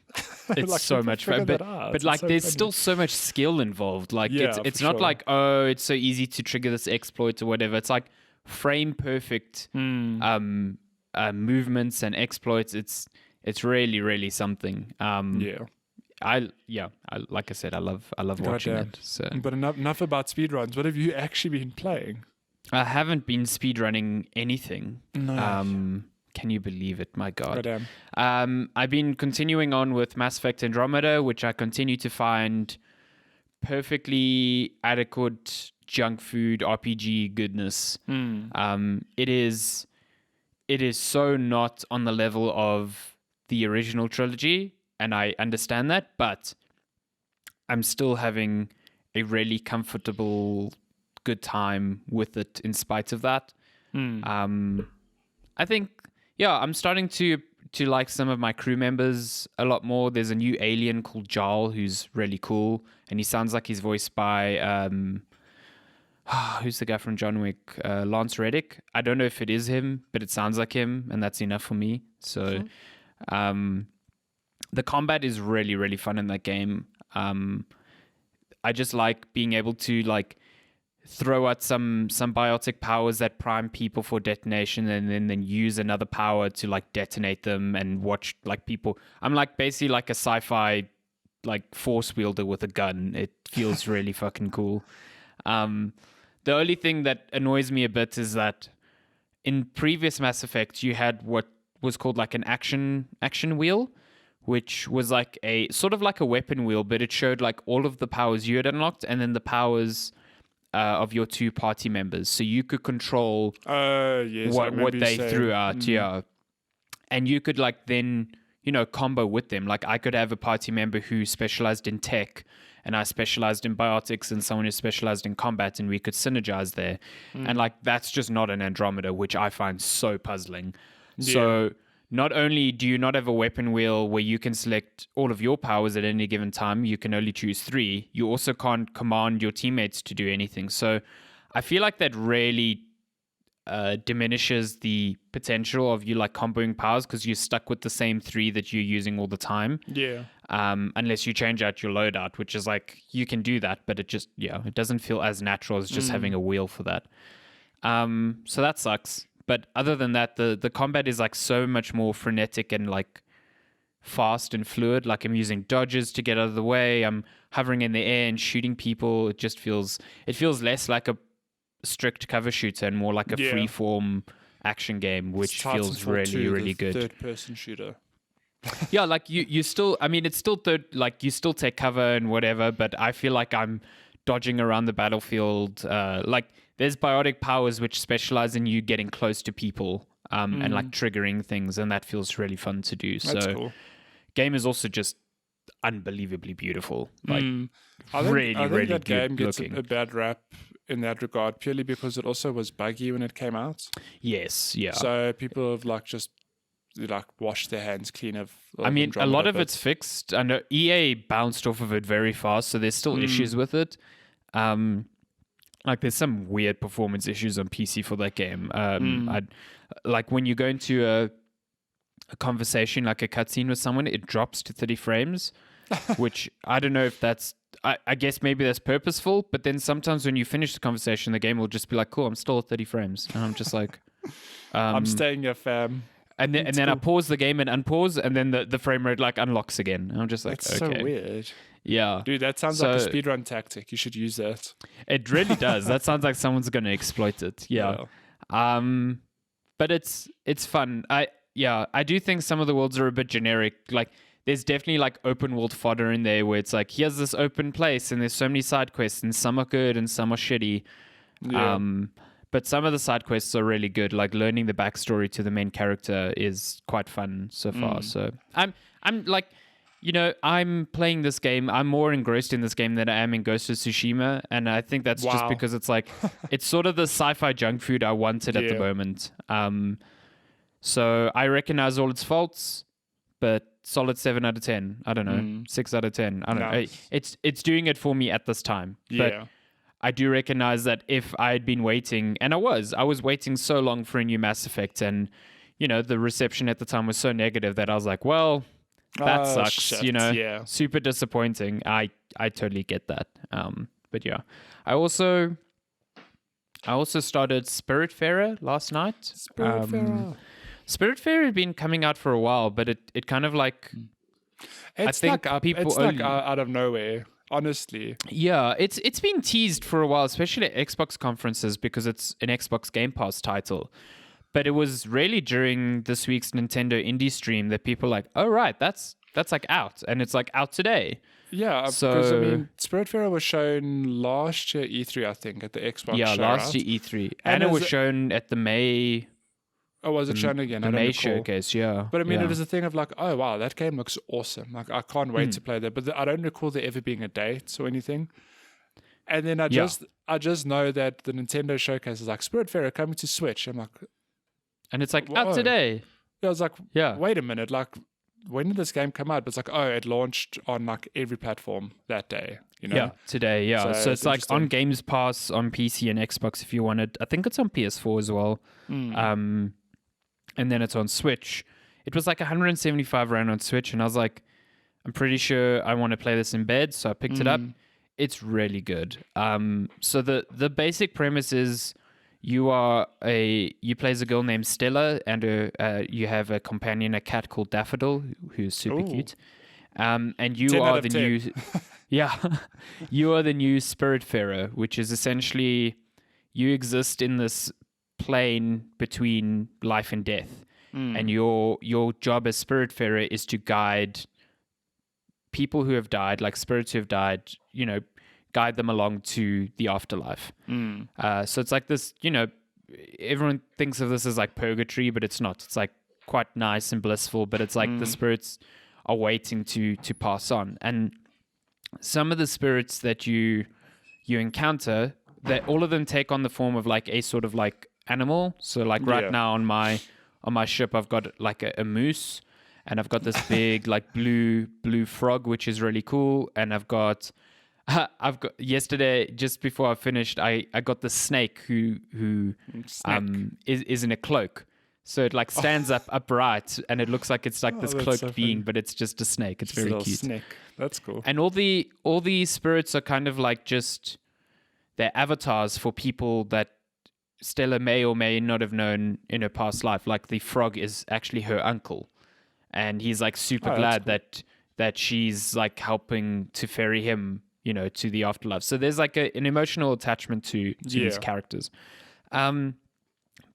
It's like, so much fun. But like, so there's still so much skill involved. Like, it's not like, oh, it's so easy to trigger this exploit or whatever. It's like frame perfect movements and exploits. It's really, really something. I like I said, I love watching it. So. But enough about speedruns. What have you actually been playing? I haven't been speedrunning anything. No. Can you believe it? My God. I've been continuing on with Mass Effect Andromeda, which I continue to find perfectly adequate junk food RPG goodness. It is so not on the level of the original trilogy, and I understand that, but I'm still having a really comfortable, good time with it in spite of that. I think, I'm starting to like some of my crew members a lot more. There's a new alien called Jarl who's really cool, and he sounds like he's voiced by who's the guy from John Wick? Lance Reddick. I don't know if it is him, but it sounds like him, and that's enough for me. So the combat is really, really fun in that game. I just like being able to like throw out some biotic powers that prime people for detonation, and then use another power to like detonate them, and watch like people. I'm like basically like a sci-fi like force wielder with a gun. It feels really fucking cool. The only thing that annoys me a bit is that in previous Mass Effects you had what was called like an action wheel, which was like a sort of like a weapon wheel, but it showed like all of the powers you had unlocked and then the powers of your two party members, so you could control what they threw out. And you could like then combo with them. Like I could have a party member who specialized in tech, and I specialized in biotics, and someone who specialized in combat, and we could synergize there. And like that's just not an Andromeda, which I find so puzzling. So not only do you not have a weapon wheel where you can select all of your powers at any given time, you can only choose 3. You also can't command your teammates to do anything. So I feel like that really diminishes the potential of you like comboing powers, because you're stuck with the same 3 that you're using all the time. Unless you change out your loadout, which is like you can do that, but it just it doesn't feel as natural as just having a wheel for that. So that sucks. But other than that, the combat is like so much more frenetic and like fast and fluid. Like I'm using dodges to get out of the way. I'm hovering in the air and shooting people. It just feels less like a strict cover shooter and more like a free-form action game, which feels really, really good. Third-person shooter. Like you still, I mean, it's still like you still take cover and whatever, but I feel like I'm dodging around the battlefield. Like there's biotic powers which specialize in you getting close to people and like triggering things, and that feels really fun to do. That's cool. Game is also just unbelievably beautiful. Like I think really that game gets looking. a bad rap in that regard, purely because it also was buggy when it came out. Yes, yeah. So people have like just like washed their hands clean of. I mean, a lot of it's fixed. I know EA bounced off of it very fast, so there's still issues with it. Like there's some weird performance issues on PC for that game. Like when you go into a conversation, like a cutscene with someone, it drops to 30 frames, which I don't know if that's. I guess maybe that's purposeful, but then sometimes when you finish the conversation, the game will just be like, "Cool, I'm still at 30 frames," and I'm just like, "I'm staying here, fam." And then cool. I pause the game and unpause, and then the frame rate like unlocks again. And I'm just like, that's okay. So weird. Yeah. Dude, that sounds like a speedrun tactic. You should use that. It really does. That sounds like someone's going to exploit it. Yeah. But it's fun. I do think some of the worlds are a bit generic. Like there's definitely like open world fodder in there where it's like, here's this open place and there's so many side quests and some are good and some are shitty. Yeah. But some of the side quests are really good. Like learning the backstory to the main character is quite fun so far. So I'm like, I'm playing this game. I'm more engrossed in this game than I am in Ghost of Tsushima, and I think that's just because it's like it's sort of the sci-fi junk food I wanted at the moment. So I recognize all its faults, but solid 7 out of 10. I don't know, 6 out of 10. I don't know. It's doing it for me at this time. But I do recognize that if I had been waiting, and I was waiting so long for a new Mass Effect, and the reception at the time was so negative that I was like, well, that sucks. Shit. Super disappointing. I totally get that. But yeah, I also started Spiritfarer last night. Spiritfarer had been coming out for a while, but it kind of like it's like out of nowhere. Honestly, yeah, it's been teased for a while, especially at Xbox conferences because it's an Xbox Game Pass title. But it was really during this week's Nintendo Indie stream that people were like, oh right, that's like out, and it's like out today. Yeah, so because I mean, Spiritfarer was shown last year E3, I think, at the Xbox. Yeah, show, last right? year E3, and it was shown at the May. Oh, was it shown again? The May showcase, yeah. But I mean, it was a thing of like, oh wow, that game looks awesome. Like, I can't wait to play that. But I don't recall there ever being a date or anything. And then I just know that the Nintendo showcase is like Spiritfarer coming to Switch. I'm like, and it's like out today. I was like, wait a minute, like, when did this game come out? But it's like, oh, it launched on like every platform that day. Yeah, today. Yeah, so it's like on Games Pass on PC and Xbox if you wanted. I think it's on PS4 as well. And then it's on Switch. It was like 175 Rand on Switch, and I was like, I'm pretty sure I want to play this in bed, so I picked it up. It's really good. So the basic premise is you play as a girl named Stella, and you have a companion, a cat called Daffodil, who's super cute. And you are the new, you are the new Spiritfarer, which is essentially you exist in this plane between life and death, and your job as Spiritfarer is to guide people who have died, like spirits who have died, guide them along to the afterlife. So it's like this, everyone thinks of this as like purgatory, but it's not. It's like quite nice and blissful, but it's like the spirits are waiting to pass on. And some of the spirits that you encounter, that all of them take on the form of like a sort of like animal. So like right now on my ship, I've got like a moose, and I've got this big like blue frog, which is really cool. And I've got yesterday, just before I finished, I got the snake who is in a cloak. So it like stands up upright, and it looks like it's like this cloaked being, but it's just a snake. It's very cute. Snake. That's cool. And all the spirits are kind of like just they're avatars for people that Stella may or may not have known in her past life. Like the frog is actually her uncle, and he's like super glad that she's like helping to ferry him, to the afterlife. So there's like an emotional attachment to these characters.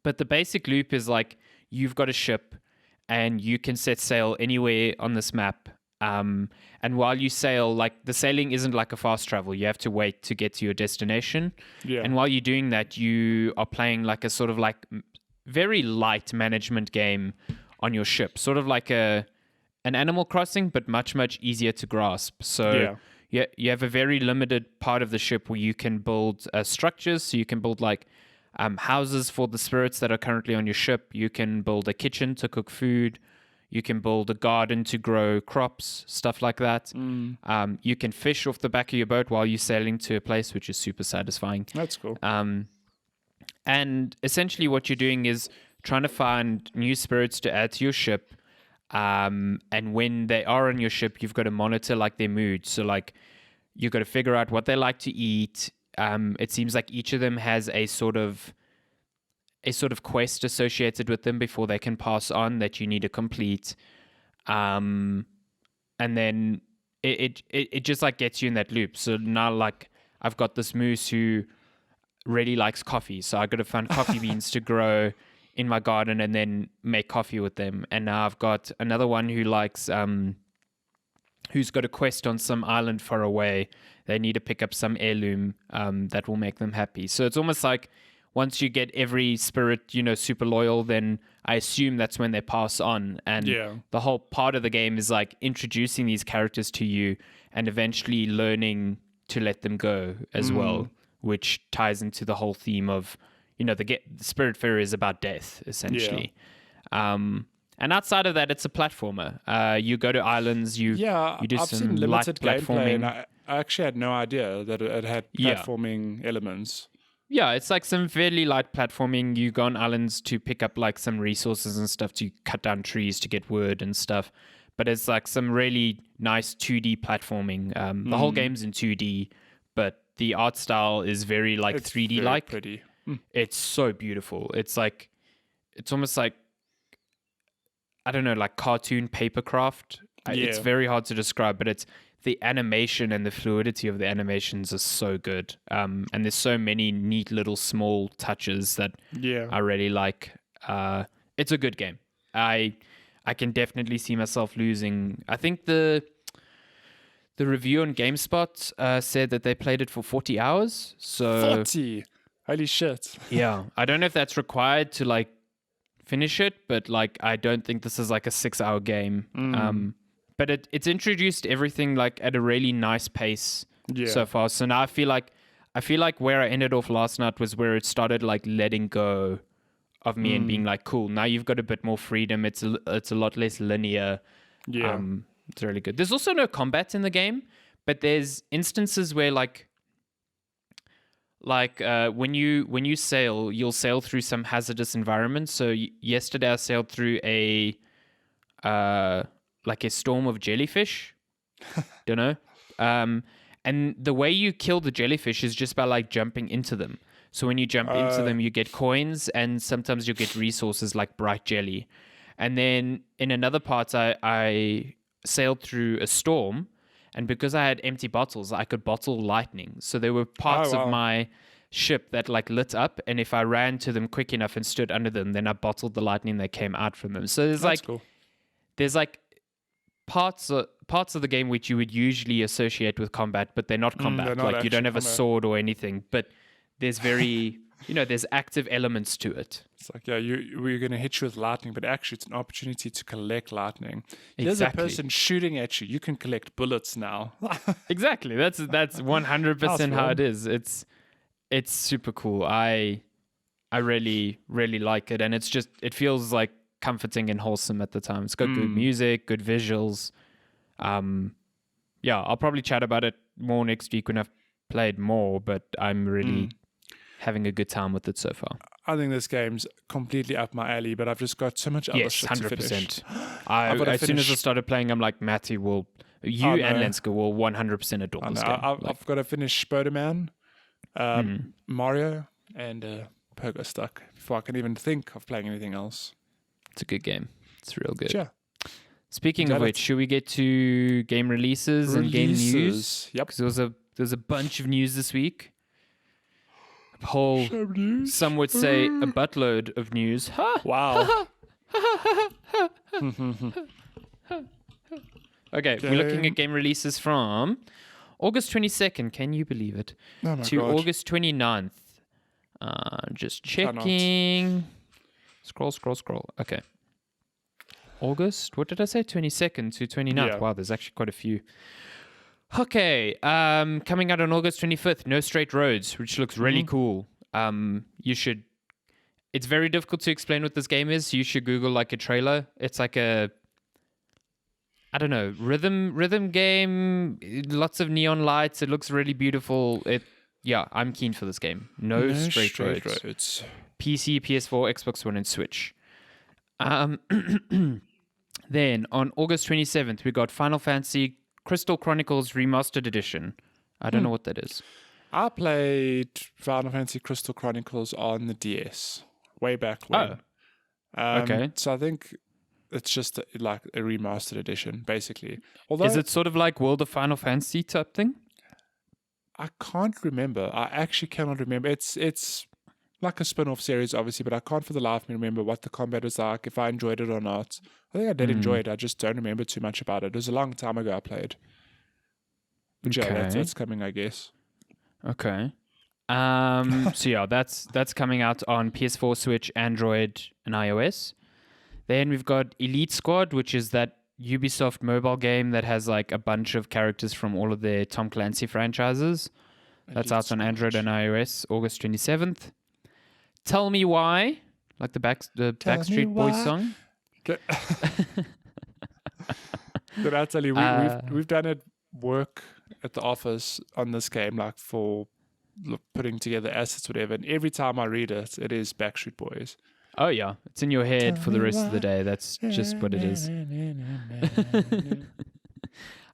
But the basic loop is like you've got a ship and you can set sail anywhere on this map. And while you sail, like the sailing isn't like a fast travel. You have to wait to get to your destination. Yeah. And while you're doing that, you are playing like a sort of like very light management game on your ship, sort of like an Animal Crossing, but much, much easier to grasp. So you have a very limited part of the ship where you can build structures. So you can build like houses for the spirits that are currently on your ship. You can build a kitchen to cook food. You can build a garden to grow crops, stuff like that. You can fish off the back of your boat while you're sailing to a place, which is super satisfying. That's cool. And essentially what you're doing is trying to find new spirits to add to your ship. And when they are on your ship, you've got to monitor like their mood. So like you've got to figure out what they like to eat. It seems like each of them has a sort of quest associated with them before they can pass on that you need to complete. And then it just like gets you in that loop. So now like I've got this moose who really likes coffee. So I got to find coffee beans to grow in my garden and then make coffee with them. And now I've got another one who likes who's got a quest on some island far away. They need to pick up some heirloom that will make them happy. So it's almost like once you get every spirit, super loyal, then I assume that's when they pass on. And the whole part of the game is like introducing these characters to you and eventually learning to let them go as well, which ties into the whole theme of, the Spiritfarer is about death, essentially. And outside of that, it's a platformer. You go to islands, you do I've some seen light limited gameplay, platforming. and I actually had no idea that it had platforming elements. Yeah, it's like some fairly light platforming. You go on islands to pick up like some resources and stuff, to cut down trees to get wood and stuff. But it's like some really nice 2D platforming. The whole game's in 2D, but the art style is very like 3D like. Pretty. It's so beautiful. It's almost like, I don't know, like cartoon papercraft. It's very hard to describe, but it's the animation and the fluidity of the animations is so good. And there's so many neat little small touches that I really like. It's a good game. I can definitely see myself losing. I think the review on GameSpot said that they played it for 40 hours. So 40? Holy shit. Yeah. I don't know if that's required to like finish it, but like I don't think this is like a 6-hour game. But it's introduced everything like at a really nice pace so far. So now I feel like where I ended off last night was where it started like letting go of me and being like, cool, now you've got a bit more freedom. It's a lot less linear. It's really good. There's also no combat in the game, but there's instances where like when you sail, you'll sail through some hazardous environments. So yesterday I sailed through a storm of jellyfish. Don't know. And the way you kill the jellyfish is just by like jumping into them. So when you jump into them, you get coins, and sometimes you get resources like bright jelly. And then in another part, I sailed through a storm, and because I had empty bottles, I could bottle lightning. So there were parts of my ship that like lit up, and if I ran to them quick enough and stood under them, then I bottled the lightning that came out from them. So there's like parts of the game which you would usually associate with combat, but they're not combat. They're not like you don't have combat. a sword or anything, but there's very there's active elements to it. It's like, we're going to hit you with lightning, but actually it's an opportunity to collect lightning. There's a person shooting at you. You can collect bullets now. Exactly. That's 100% how it is. It's super cool. I really, really like it. And it feels like comforting and wholesome at the time. It's got good music, good visuals. I'll probably chat about it more next week when I've played more, but I'm really having a good time with it so far. I think this game's completely up my alley, but I've just got so much other shit to finish. 100%. As soon as I started playing, I'm like, Matty and Lenska will 100% adore this game. I've got to finish Spider-Man, Mario, and Pogostuck before I can even think of playing anything else. It's a good game. It's real good. Sure. Speaking of which, should we get to game releases and game news? Yep. Because there's a bunch of news this week. Some would say a buttload of news. Wow. Okay, we're looking at game releases from August 22nd. Can you believe it? Oh my to God. August 29th. Just checking. Scroll. Okay. August, what did I say? 22nd to 29th. Yeah. Wow, there's actually quite a few. Okay, coming out on August 25th, No Straight Roads, which looks really cool. It's very difficult to explain what this game is. You should Google like a trailer. It's like a, I don't know, rhythm game, lots of neon lights. It looks really beautiful. I'm keen for this game. No Straight Roads. PC, PS4, Xbox One, and Switch. Then on August 27th, we got Final Fantasy Crystal Chronicles Remastered Edition. I don't know what that is. I played Final Fantasy Crystal Chronicles on the DS way back when. Okay. So I think it's just like a remastered edition, basically. Although Is it sort of like World of Final Fantasy type thing? I can't remember. I actually cannot remember. It's like a spin-off series, obviously, but I can't for the life of me remember what the combat was like, if I enjoyed it or not. I think I did enjoy it. I just don't remember too much about it. It was a long time ago I played. But yeah, that's coming, I guess. Okay. So yeah, that's coming out on PS4, Switch, Android, and iOS. Then we've got Elite Squad, which is that Ubisoft mobile game that has like a bunch of characters from all of their Tom Clancy franchises. That's out on Android and iOS, August 27th. Tell Me Why, like the Backstreet Boys song. Did I tell you, we've done it work at the office on this game, like for putting together assets, whatever. And every time I read it, it is Backstreet Boys. Oh yeah, it's in your head for the rest of the day. That's just what it is.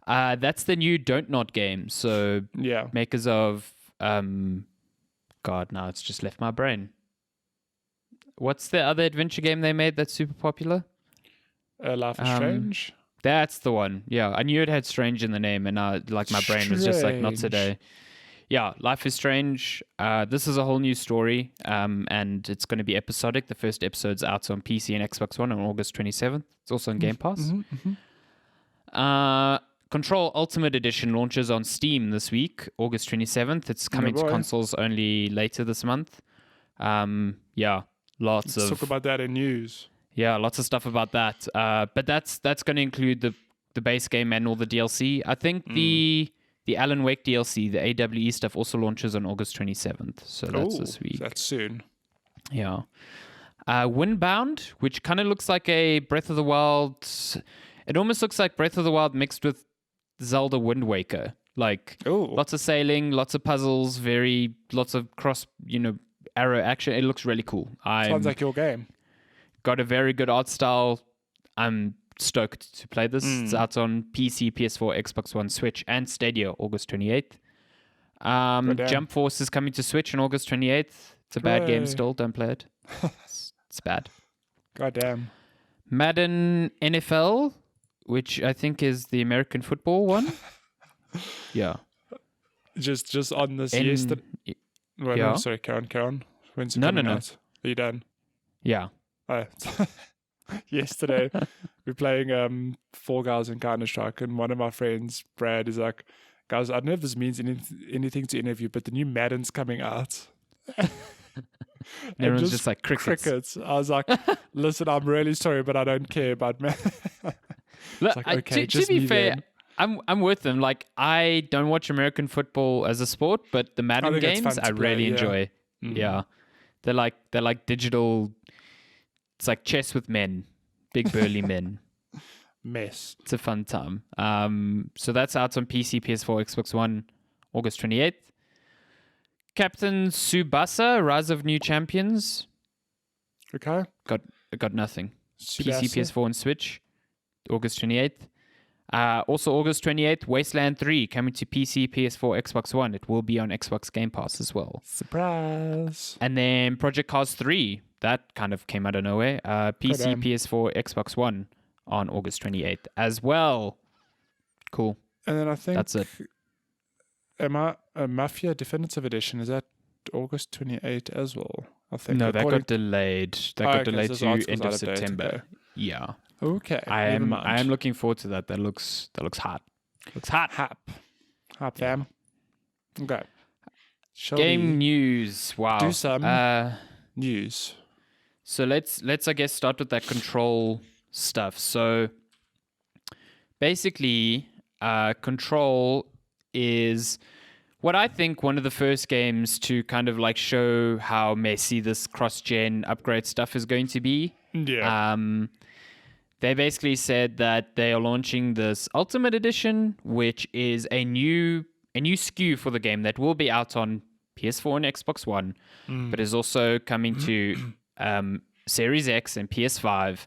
That's the new Don't Not game. So yeah, makers of God, now it's just left my brain. What's the other adventure game they made that's super popular? Life is Strange. That's the one. Yeah, I knew it had Strange in the name, and my brain was just like, not today. Yeah, Life is Strange. This is a whole new story, and it's going to be episodic. The first episode's out on PC and Xbox One on August 27th. It's also on Game Pass. Control Ultimate Edition launches on Steam this week, August 27th. It's coming to consoles only later this month. Yeah, Let's talk about that in news. Yeah, lots of stuff about that. But that's going to include the base game and all the DLC. I think the Alan Wake DLC, the AWE stuff, also launches on August 27th. So that's this week. That's soon. Yeah. Windbound, which kind of looks like a Breath of the Wild. It almost looks like Breath of the Wild mixed with Zelda Wind Waker. Like lots of sailing, lots of puzzles, lots of cross, arrow action. It looks really cool. Sounds like your game. Got a very good art style. I'm stoked to play this. It's out on PC, PS4, Xbox One, Switch, and Stadia, August 28th. Jump Force is coming to Switch on August 28th. It's a bad game still. Don't play it. It's bad. Goddamn. Madden NFL, which I think is the American football one. Yeah. Just on this yesterday. Well, yeah. No, sorry, Karen. When's it No. out? Are you done? Yeah. Yesterday, we're playing Four Guys in Counter-Strike, and one of my friends, Brad, is like, guys, I don't know if this means anything to any of you, but the new Madden's coming out. Everyone's just like crickets. I was like, listen, I'm really sorry, but I don't care about Madden. Look, like, okay, to be fair, I'm with them. Like, I don't watch American football as a sport, but the Madden games I really enjoy. Yeah. They're like digital. It's like chess with men, big burly men. Mess. It's a fun time. So that's out on PC, PS4, Xbox One, August 28th. Captain Tsubasa, Rise of New Champions. Okay. Got nothing. Tsubasa. PC, PS4, and Switch, August 28th. Also August 28th, Wasteland 3 coming to PC, PS4, Xbox One. It will be on Xbox Game Pass as well. Surprise. And then Project Cars 3, that kind of came out of nowhere. PC, PS4, Xbox One on August 28th as well. Cool. And then I think that's it. Mafia Definitive Edition, is that August 28th as well? I think. No, that got delayed. That got delayed to end of September. Okay. Yeah. Okay. I am looking forward to that. That looks hot. Looks hot. Hot fam. Okay. Game news. Wow. Do some news. So let's I guess start with that Control stuff. So basically, Control is what I think one of the first games to kind of like show how messy this cross-gen upgrade stuff is going to be. Yeah. They basically said that they are launching this Ultimate Edition, which is a new SKU for the game that will be out on PS4 and Xbox One, but is also coming to Series X and PS5.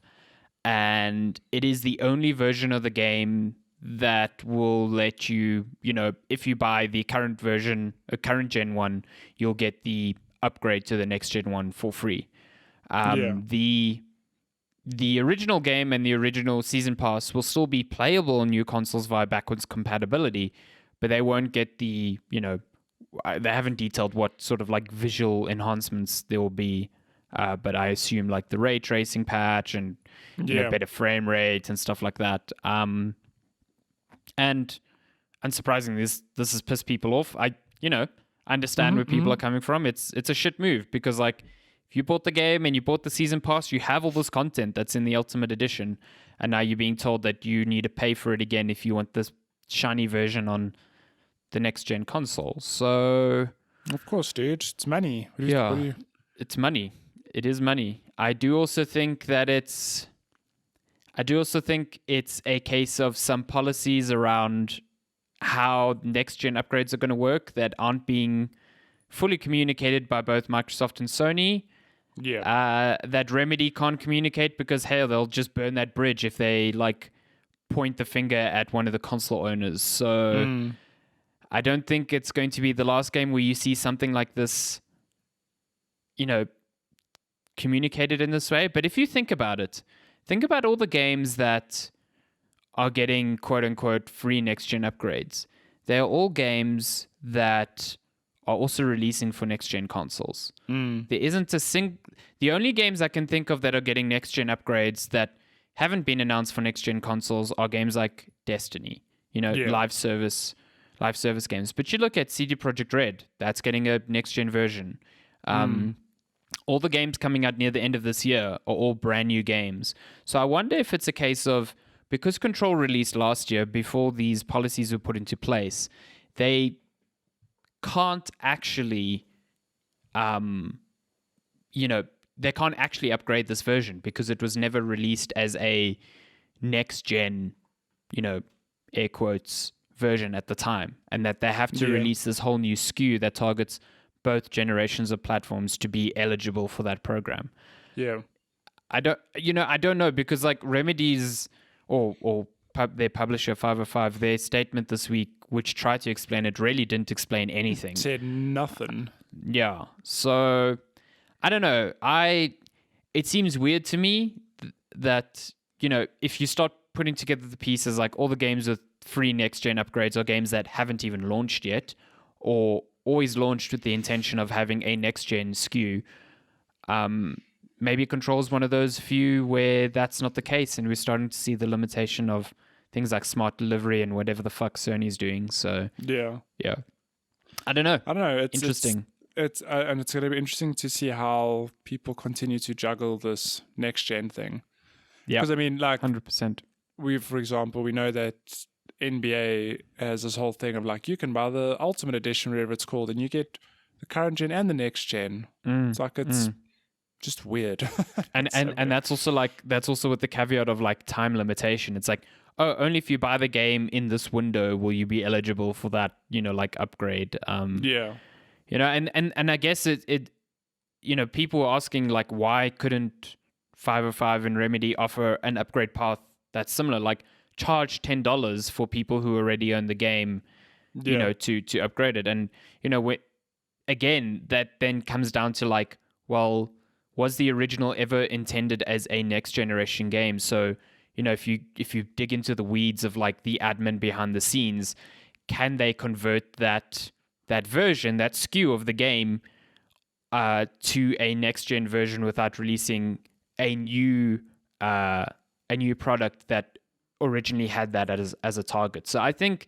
And it is the only version of the game that will let you, if you buy the current version, a current gen one, you'll get the upgrade to the next gen one for free. The original game and the original season pass will still be playable on new consoles via backwards compatibility, but they won't get the, they haven't detailed what sort of like visual enhancements there will be, but I assume like the ray tracing patch and better frame rate and stuff like that. And unsurprisingly, this has pissed people off. I understand where people are coming from. It's a shit move because like if you bought the game and you bought the season pass, you have all this content that's in the Ultimate Edition, and now you're being told that you need to pay for it again if you want this shiny version on the next gen console. So of course, dude, it's money. It's money. It is money. I do also think it's a case of some policies around how next gen upgrades are going to work that aren't being fully communicated by both Microsoft and Sony. Yeah. That Remedy can't communicate because hell, they'll just burn that bridge if they like point the finger at one of the console owners. So I don't think it's going to be the last game where you see something like this, communicated in this way. But if you think about it, think about all the games that are getting quote unquote free next gen upgrades. They are all games that are also releasing for next gen consoles. There isn't the only games I can think of that are getting next gen upgrades that haven't been announced for next gen consoles are games like Destiny, live service games. But you look at CD Projekt Red, that's getting a next gen version. All the games coming out near the end of this year are all brand new games. So I wonder if it's a case of, because Control released last year before these policies were put into place, they can't actually, they can't actually upgrade this version because it was never released as a next gen, air quotes, version at the time, and that they have to release this whole new SKU that targets both generations of platforms to be eligible for that program. Yeah. I don't know, because like Remedy's or their publisher 505, their statement this week, which tried to explain it, really didn't explain anything. Said nothing. Yeah. So I don't know. It seems weird to me that, if you start putting together the pieces, like all the games with free next gen upgrades are games that haven't even launched yet, or always launched with the intention of having a next gen SKU. Maybe Control's one of those few where that's not the case, and we're starting to see the limitation of things like smart delivery and whatever the fuck Sony's doing. So yeah, I don't know. It's interesting. It's and it's going to be interesting to see how people continue to juggle this next gen thing. Yeah, because I mean, like 100%. For example, we know that NBA has this whole thing of like, you can buy the Ultimate Edition, whatever it's called, and you get the current gen and the next gen. It's like it's just weird. and that's also with the caveat of like time limitation. It's like, oh, only if you buy the game in this window will you be eligible for that, like upgrade. And I guess it people were asking like, why couldn't 505 and Remedy offer an upgrade path that's similar, like charge $10 for people who already own the game, to upgrade it. And again, that then comes down to like, well, was the original ever intended as a next generation game? So if you dig into the weeds of like the admin behind the scenes, can they convert that version, that SKU of the game, to a next gen version without releasing a new product that originally had that as a target? So I think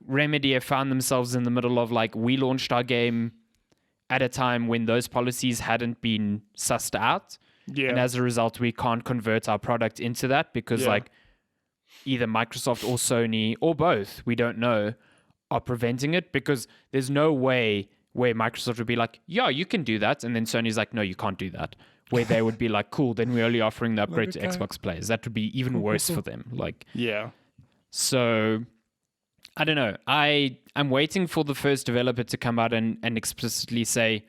Remedy have found themselves in the middle of like, we launched our game at a time when those policies hadn't been sussed out. Yeah. And as a result, we can't convert our product into that because like either Microsoft or Sony or both, we don't know, are preventing it, because there's no way where Microsoft would be like, yeah, you can do that. And then Sony's like, no, you can't do that. Where they would be like, cool, then we're only offering the upgrade to Xbox players. That would be even worse for them. Like, yeah. So I don't know. I'm waiting for the first developer to come out and explicitly say,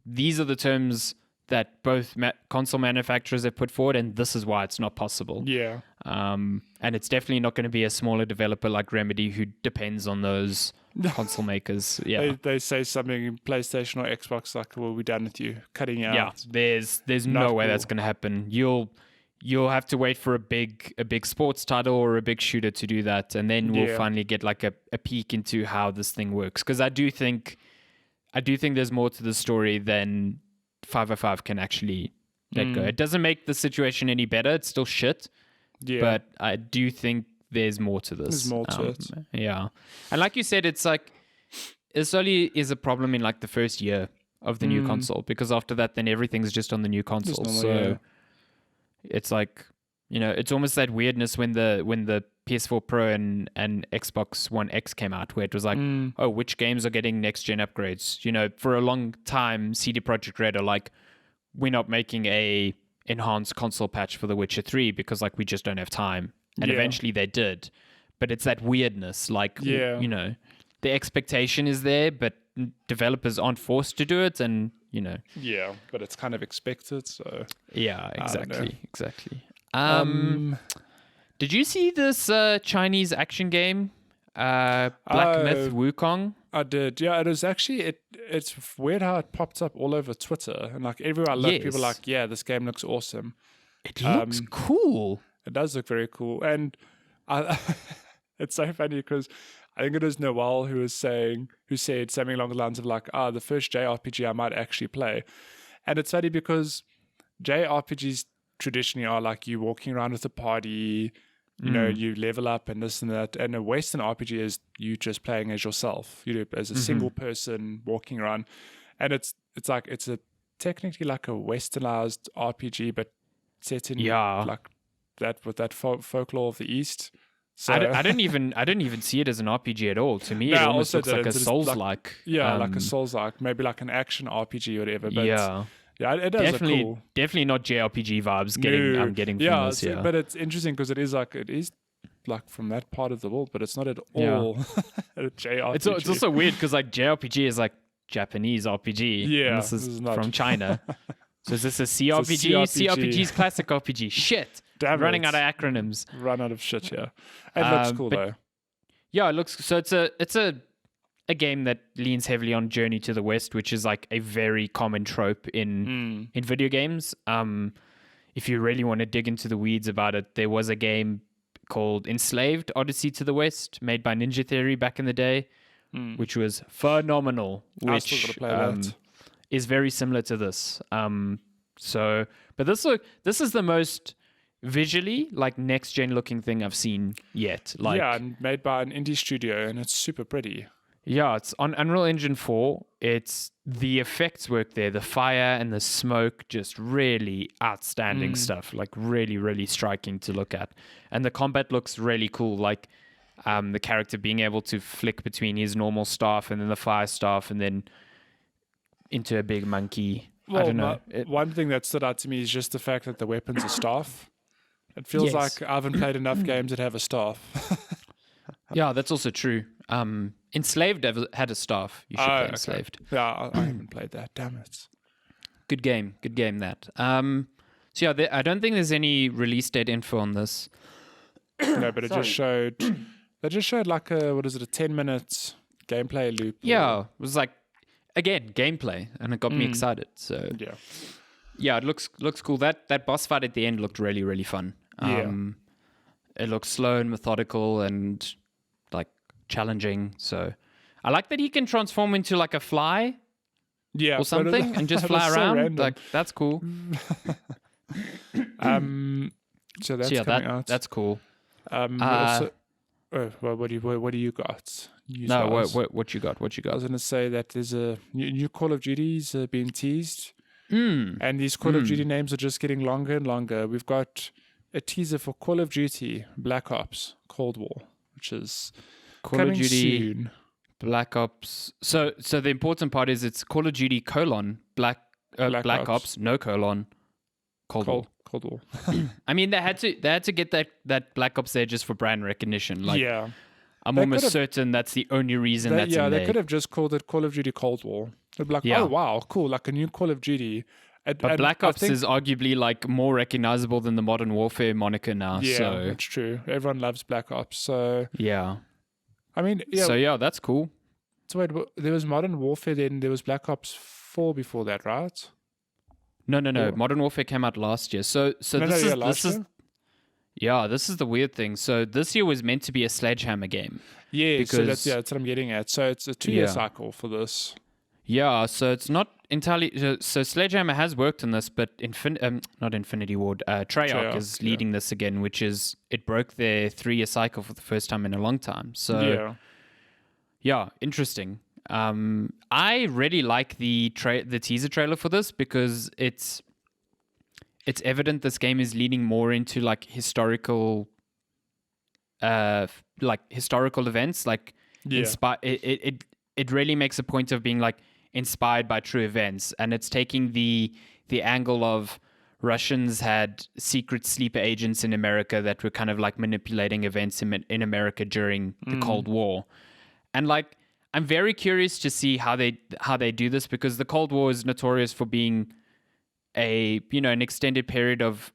these are the terms that both console manufacturers have put forward, and this is why it's not possible. Yeah. And it's definitely not going to be a smaller developer like Remedy who depends on those console makers. Yeah. They say something, PlayStation or Xbox, like, well, we're done with you, cutting you out. Yeah, there's no way that's going to happen. You'll you'll have to wait for a big sports title or a big shooter to do that, and then we'll finally get like a peek into how this thing works. Because I do think there's more to the story than 505 can actually let go. It doesn't make the situation any better. It's still shit. Yeah. But I do think there's more to this. There's more to it. Yeah. And like you said, it's like this only is a problem in like the first year of the new console, because after that, then everything's just on the new console. So it's like, it's almost that weirdness when the PS4 Pro and Xbox One X came out, where it was like, oh, which games are getting next gen upgrades? For a long time, CD Projekt Red are like, we're not making a enhanced console patch for The Witcher 3 because like we just don't have time. And eventually they did. But it's that weirdness, like, the expectation is there, but developers aren't forced to do it, and Yeah, but it's kind of expected, so yeah, exactly. Did you see this Chinese action game, Black Myth Wukong? I did. Yeah, it was actually it's weird how it popped up all over Twitter, and like everywhere I look, people are like, yeah, this game looks awesome. It looks cool. It does look very cool, and it's so funny because I think it was Noel who said something along the lines of like, the first JRPG I might actually play. And it's funny because JRPGs traditionally are like you walking around with a party, you level up and this and that. And a Western RPG is you just playing as yourself, as a single person walking around. And it's technically like a westernized RPG, but set in like that with that folklore of the East. So I didn't even see it as an RPG at all. To me, it almost looks like a Souls-like. Like a Souls-like, maybe like an action RPG or whatever. But it does look cool. Definitely not JRPG vibes. I'm getting from this. Yeah, but it's interesting because it is like from that part of the world, but it's not at all a JRPG. It's also weird because like JRPG is like Japanese RPG. Yeah, and this is from China. So is this a CRPG? CRPG's classic RPG. Shit. Damn running out of acronyms. Run out of shit, yeah. It looks cool though. Yeah, it looks so. It's a game that leans heavily on Journey to the West, which is like a very common trope in video games. If you really want to dig into the weeds about it, there was a game called Enslaved: Odyssey to the West, made by Ninja Theory back in the day, which was phenomenal. Which I still gotta play that. Is very similar to this. But this is the most visually like next gen looking thing I've seen yet. Like, and made by an indie studio, and it's super pretty. Yeah, it's on Unreal Engine 4. It's the effects work there, the fire and the smoke, just really outstanding stuff. Like really, really striking to look at, and the combat looks really cool. Like the character being able to flick between his normal staff and then the fire staff, and then into a big monkey. Well, I don't know. One thing that stood out to me is just the fact that the weapons are staff. It feels like I haven't played enough games that have a staff. Yeah, that's also true. Enslaved had a staff. You should play Enslaved. Yeah, I haven't played that. Damn it. Good game that. So yeah, I don't think there's any release date info on this. No, but it just showed. They just showed like a 10-minute gameplay loop. Yeah, it was like, again, gameplay, and it got me excited. So yeah, it looks cool. That boss fight at the end looked really, really fun. It looks slow and methodical and like challenging. So I like that he can transform into like a fly, or something, and just fly around. Like that's cool. So that's coming out. That's cool. Also, what do you got? What you got? I was going to say that there's a new Call of Duty's being teased, and these Call of Duty names are just getting longer and longer. We've got a teaser for Call of Duty Black Ops Cold War, which is Call of Duty soon. Black Ops. So the important part is it's Call of Duty : Black Ops, no colon, Cold War. Cold War. I mean, they had to get that Black Ops there just for brand recognition. Like, I'm almost certain that's the only reason that's in there. Yeah, they could have just called it Call of Duty Cold War. They'd be like, oh wow, cool, like a new Call of Duty. But Black Ops is arguably like more recognizable than the Modern Warfare moniker now. Yeah, so. That's true. Everyone loves Black Ops. So yeah, I mean, So yeah, that's cool. So wait, there was Modern Warfare, then there was Black Ops 4 before that, right? No. Or- Modern Warfare came out last year. So last year? this is the weird thing. So this year was meant to be a Sledgehammer game. Yeah, because, so that's what I'm getting at. So it's a 2-year cycle for this. Yeah, so it's not entirely. So Sledgehammer has worked on this, but not Infinity Ward. Treyarch is leading this again, which is it broke their 3-year cycle for the first time in a long time. So yeah, interesting. I really like the teaser trailer for this because it's evident this game is leaning more into like historical events. Like it really makes a point of being like inspired by true events, and it's taking the angle of Russians had secret sleeper agents in America that were kind of like manipulating events in America during the Cold War. And like I'm very curious to see how they do this, because the Cold War is notorious for being an extended period of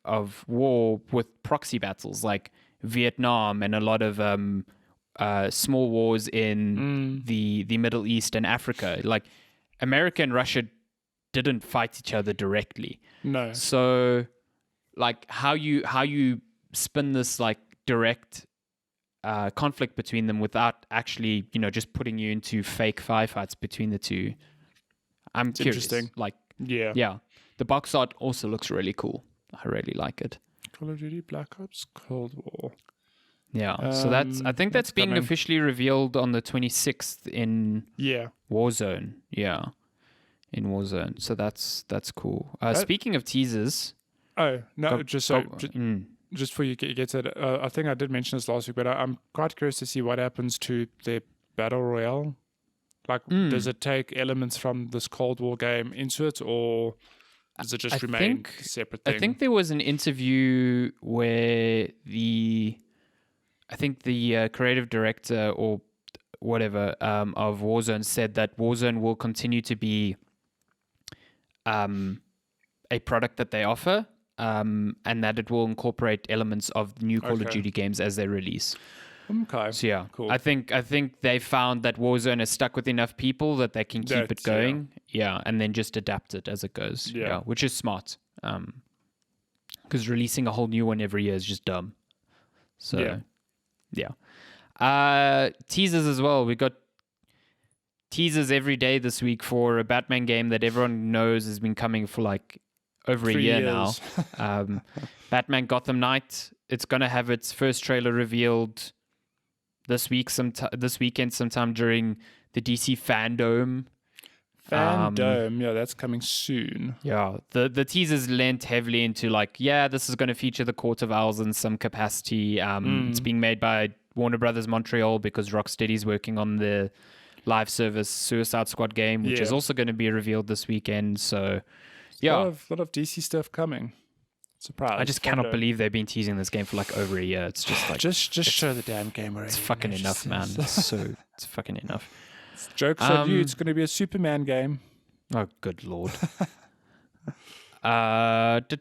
war with proxy battles like Vietnam and a lot of small wars in the Middle East and Africa. Like America and Russia didn't fight each other directly. No. So like how you spin this like direct conflict between them without actually, just putting you into fake firefights between the two. I'm curious. Interesting. Like, yeah. The box art also looks really cool. I really like it. Call of Duty Black Ops Cold War. Yeah. So I think that's being officially revealed on the 26th in Warzone. Yeah. In Warzone. So that's cool. Speaking of teasers. Oh, no, just before you get to it, I think I did mention this last week, but I'm quite curious to see what happens to their Battle Royale. Like, does it take elements from this Cold War game into it, or does it just remain a separate thing? I think there was an interview where the creative director or whatever of Warzone said that Warzone will continue to be a product that they offer, and that it will incorporate elements of new Call of Duty games as they release. Okay. So yeah, cool. I think they found that Warzone is stuck with enough people that they can keep it going. Yeah, and then just adapt it as it goes. Yeah, which is smart. Because releasing a whole new one every year is just dumb. So yeah. Teasers as well. We got teasers every day this week for a Batman game that everyone knows has been coming for like over 3 a year years. now. Batman Gotham Knight. It's gonna have its first trailer revealed this weekend sometime during the DC Fandome. Yeah, that's coming soon. Yeah, the teasers lent heavily into like, this is going to feature the Court of Owls in some capacity. It's being made by Warner Brothers Montreal because Rocksteady's working on the live service Suicide Squad game, which is also going to be revealed this weekend. So, a lot of DC stuff coming. Surprise! I just cannot believe they've been teasing this game for like over a year. It's just like just show the damn game already. It's fucking enough, man. It's fucking enough. Joke's on you. It's going to be a Superman game. Oh, good lord. Deathloop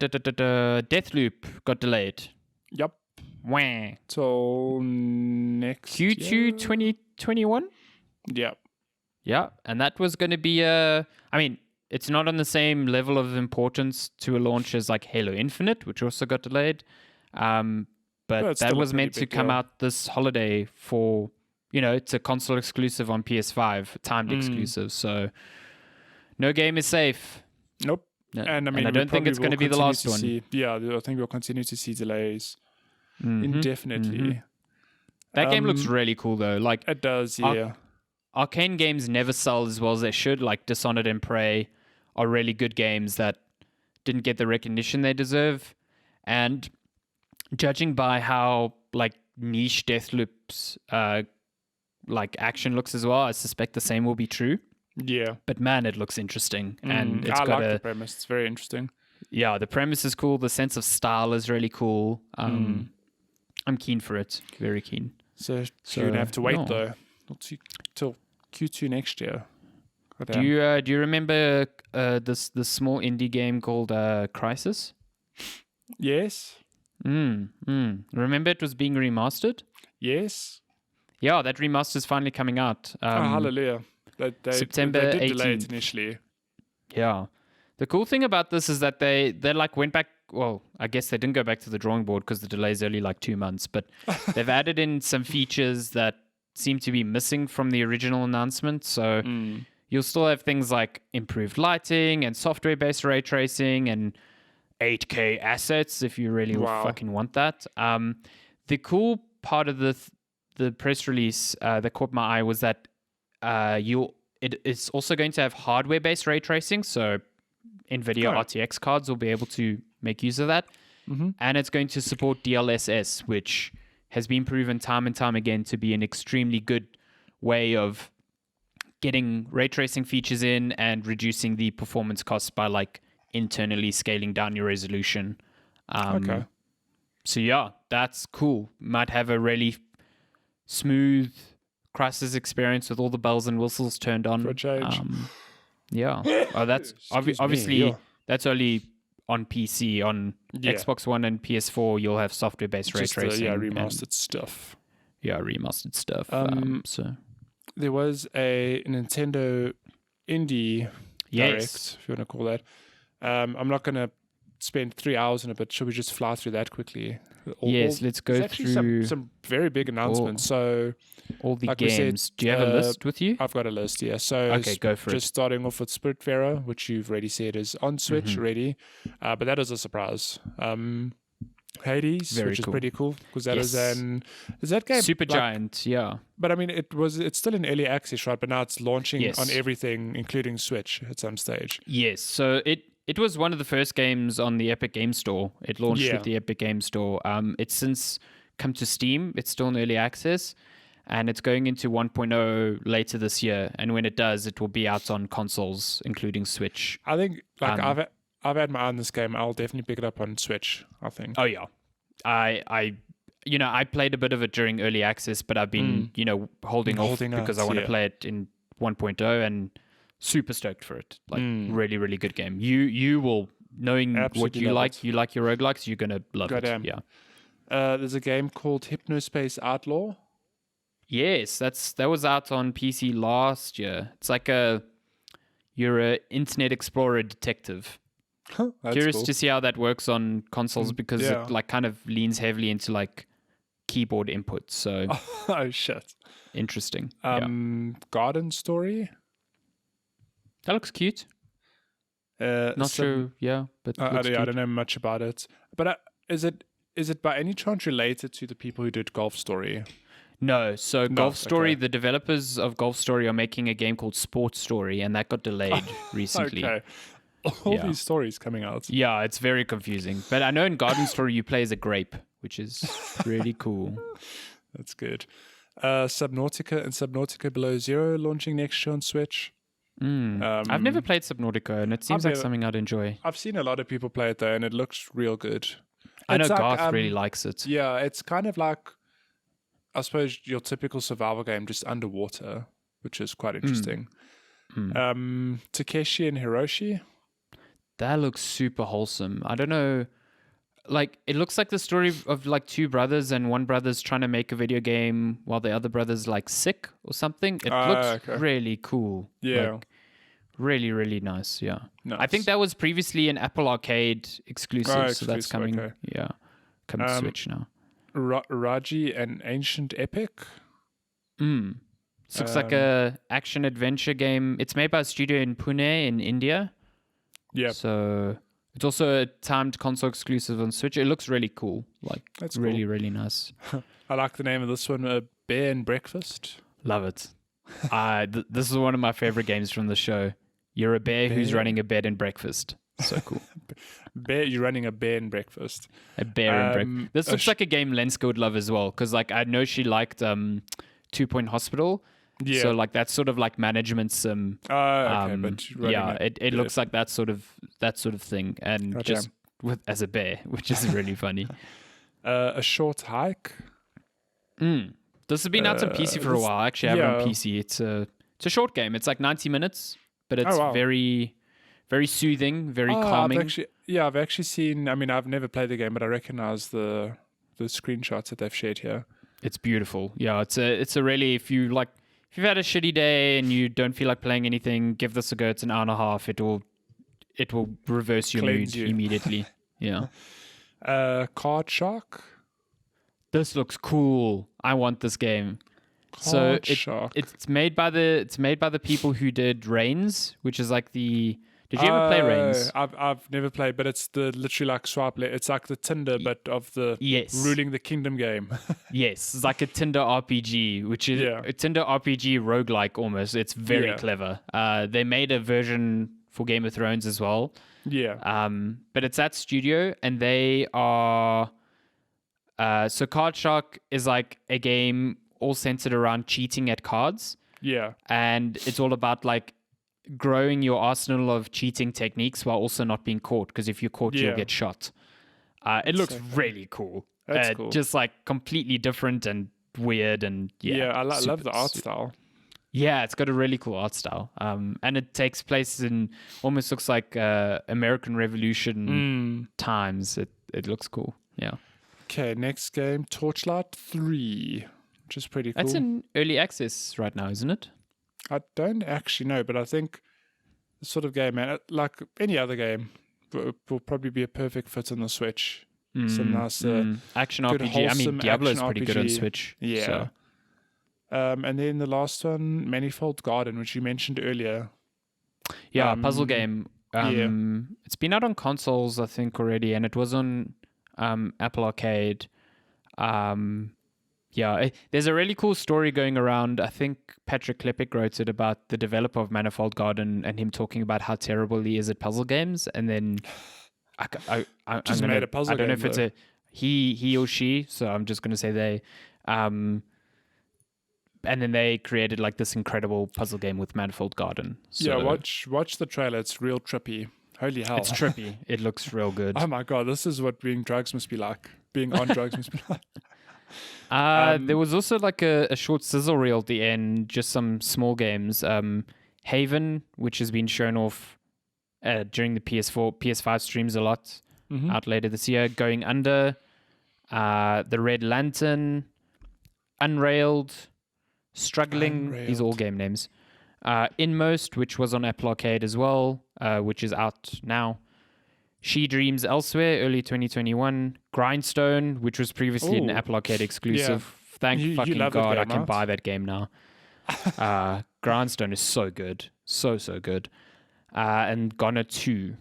got delayed. Yep. Wah. Till next Q2 year? 2021? Yep. Yeah, and that was going to be it's not on the same level of importance to a launch as like Halo Infinite, which also got delayed. But that was meant to come out this holiday for, it's a console exclusive on PS5, timed exclusive. So no game is safe. Nope. And I don't think it's going to be the last one. I think we'll continue to see delays indefinitely. That game looks really cool though. Like it does, yeah. Arcane games never sell as well as they should. Like Dishonored and Prey are really good games that didn't get the recognition they deserve. And judging by how like niche Deathloop's like action looks as well, I suspect the same will be true. Yeah. But man, it looks interesting. And it's I got like the premise. It's very interesting. Yeah, the premise is cool. The sense of style is really cool. I'm keen for it. Very keen. So you're going to have to wait though. Till Q2 next year. Do you remember this small indie game called Crisis? Yes. Remember it was being remastered? Yes. Yeah, that remaster is finally coming out. Hallelujah. September September they did 18th. delay it initially. Yeah. The cool thing about this is that they like went back. Well, I guess they didn't go back to the drawing board because the delay is only like 2 months, but they've added in some features that seem to be missing from the original announcement. So you'll still have things like improved lighting and software-based ray tracing and 8K assets if you really fucking want that. The cool part of the press release that caught my eye was that it's also going to have hardware-based ray tracing. So NVIDIA RTX cards will be able to make use of that. And it's going to support DLSS, which has been proven time and time again to be an extremely good way of getting ray tracing features in and reducing the performance costs by like internally scaling down your resolution. So yeah, that's cool. Might have a really smooth Crysis experience with all the bells and whistles turned on. For a change. Yeah. That's obviously that's only on PC. On Xbox One and PS4, you'll have software-based ray tracing. Remastered stuff. Yeah, remastered stuff. So there was a Nintendo Indie Direct, if you want to call that. I'm not going to spend 3 hours on it, but should we just fly through that quickly? Let's go through some very big announcements. So all the games. Do you have a list with you? I've got a list, yeah. So okay, go for just starting off with Spiritfarer, which you've already said is on Switch already, but that is a surprise. Hades, which is pretty cool because that is that game super giant, yeah. But I mean, it's still in early access, right? But now it's launching on everything, including Switch, at some stage. Yes, so it was one of the first games on the Epic Game Store. It launched with the Epic Game Store. It's since come to Steam. It's still in early access, and it's going into 1.0 later this year. And when it does, it will be out on consoles, including Switch. I think I've had my eye on this game. I'll definitely pick it up on Switch, I think. Oh yeah, I played a bit of it during early access, but I've been holding off because I want to play it in 1.0 and super stoked for it. Like really, really good game. You will, knowing what you like your roguelikes, you're gonna love it. Yeah. There's a game called Hypnospace Outlaw. Yes, that was out on PC last year. It's like you're a Internet Explorer detective. Curious cool to see how that works on consoles because it like kind of leans heavily into like keyboard input. So oh shit, interesting. Garden Story. That looks cute. Not sure, but I don't know much about it. But is it by any chance related to the people who did Golf Story? No. So Golf Story, the developers of Golf Story are making a game called Sports Story, and that got delayed recently. Okay. All these stories coming out. Yeah, it's very confusing. But I know in Garden Story you play as a grape, which is really cool. That's good. Subnautica and Subnautica Below Zero launching next year on Switch. I've never played Subnautica, and it seems like something I'd enjoy. I've seen a lot of people play it though, and it looks real good. I know Garth really likes it. Yeah, it's kind of like, I suppose, your typical survival game, just underwater, which is quite interesting. Takeshi and Hiroshi. That looks super wholesome. I don't know. Like, it looks like the story of like two brothers, and one brother's trying to make a video game while the other brother's like sick or something. It looks really cool. Yeah. Like, really, really nice. Yeah. Nice. I think that was previously an Apple Arcade exclusive, so that's coming. Okay. Yeah. Coming to Switch now. Raji and Ancient Epic. This looks like a action adventure game. It's made by a studio in Pune in India. Yeah. So it's also a timed console exclusive on Switch. It looks really cool. Like, that's really, really nice. I like the name of this one, Bear and Breakfast. Love it. This is one of my favorite games from the show. You're a bear who's running a bed and breakfast. So cool. You're running a bear and breakfast. A bear and breakfast. This looks like a game Lenska would love as well, because like I know she liked 2 Point Hospital. Yeah. So like that's sort of like management sim. Okay, but it looks like that sort of thing, and just as a bear, which is really funny. A short hike. This has been out on PC for a while. I actually have it on PC. It's a short game. It's like 90 minutes, but it's very, very soothing, very calming. I've actually seen. I mean, I've never played the game, but I recognize the screenshots that they've shared here. It's beautiful. Yeah, it's a really, if you've had a shitty day and you don't feel like playing anything, give this a go. It's an hour and a half. it will reverse your Cleanse mood you. immediately. Yeah. Card Shark. This looks cool. I want this game. Card Shark. It's made by the people who did Reigns, which is like the. Did you ever play Reigns? I've never played, but it's the literally like swipe. It's like the Tinder, but of the ruling the kingdom game. Yes, it's like a Tinder RPG, which is a Tinder RPG roguelike almost. It's very clever. They made a version for Game of Thrones as well. Yeah. But it's that studio, and they are. So Card Shark is like a game all centered around cheating at cards. Yeah. And it's all about like growing your arsenal of cheating techniques while also not being caught, because if you're caught, you'll get shot. It looks really cool. That's cool. Just like completely different and weird and I love the art style. Yeah, it's got a really cool art style. And it takes place in almost looks like American Revolution times. It looks cool. Yeah. Okay, next game, Torchlight 3, which is pretty cool. That's in early access right now, isn't it? I don't actually know, but I think the sort of game, man, like any other game, will probably be a perfect fit on the Switch. Some nice action good, RPG. I mean, Diablo is pretty RPG. good on Switch. Yeah. So. And then the last one, Manifold Garden, which you mentioned earlier. Yeah, puzzle game. It's been out on consoles, I think, already, and it was on Apple Arcade. There's a really cool story going around. I think Patrick Klepek wrote it about the developer of Manifold Garden and him talking about how terrible he is at puzzle games. And then I made a puzzle game. I don't know if it's a he or she, so I'm just going to say they. And then they created like this incredible puzzle game with Manifold Garden. So, watch the trailer. It's real trippy. Holy hell. It's trippy. It looks real good. Oh my God, this is what being drugs must be like. Being on drugs must be like. There was also like a short sizzle reel at the end, just some small games. Haven, which has been shown off during the PS5 streams a lot, out later this year. Going Under, The Red Lantern, Unrailed, Struggling. These are all game names. Inmost, which was on Apple Arcade as well, which is out now. She Dreams Elsewhere, early 2021. Grindstone, which was previously an Apple Arcade exclusive. Yeah. Thank fucking God I can right? buy that game now. Grindstone is so good. So good. And Goner 2.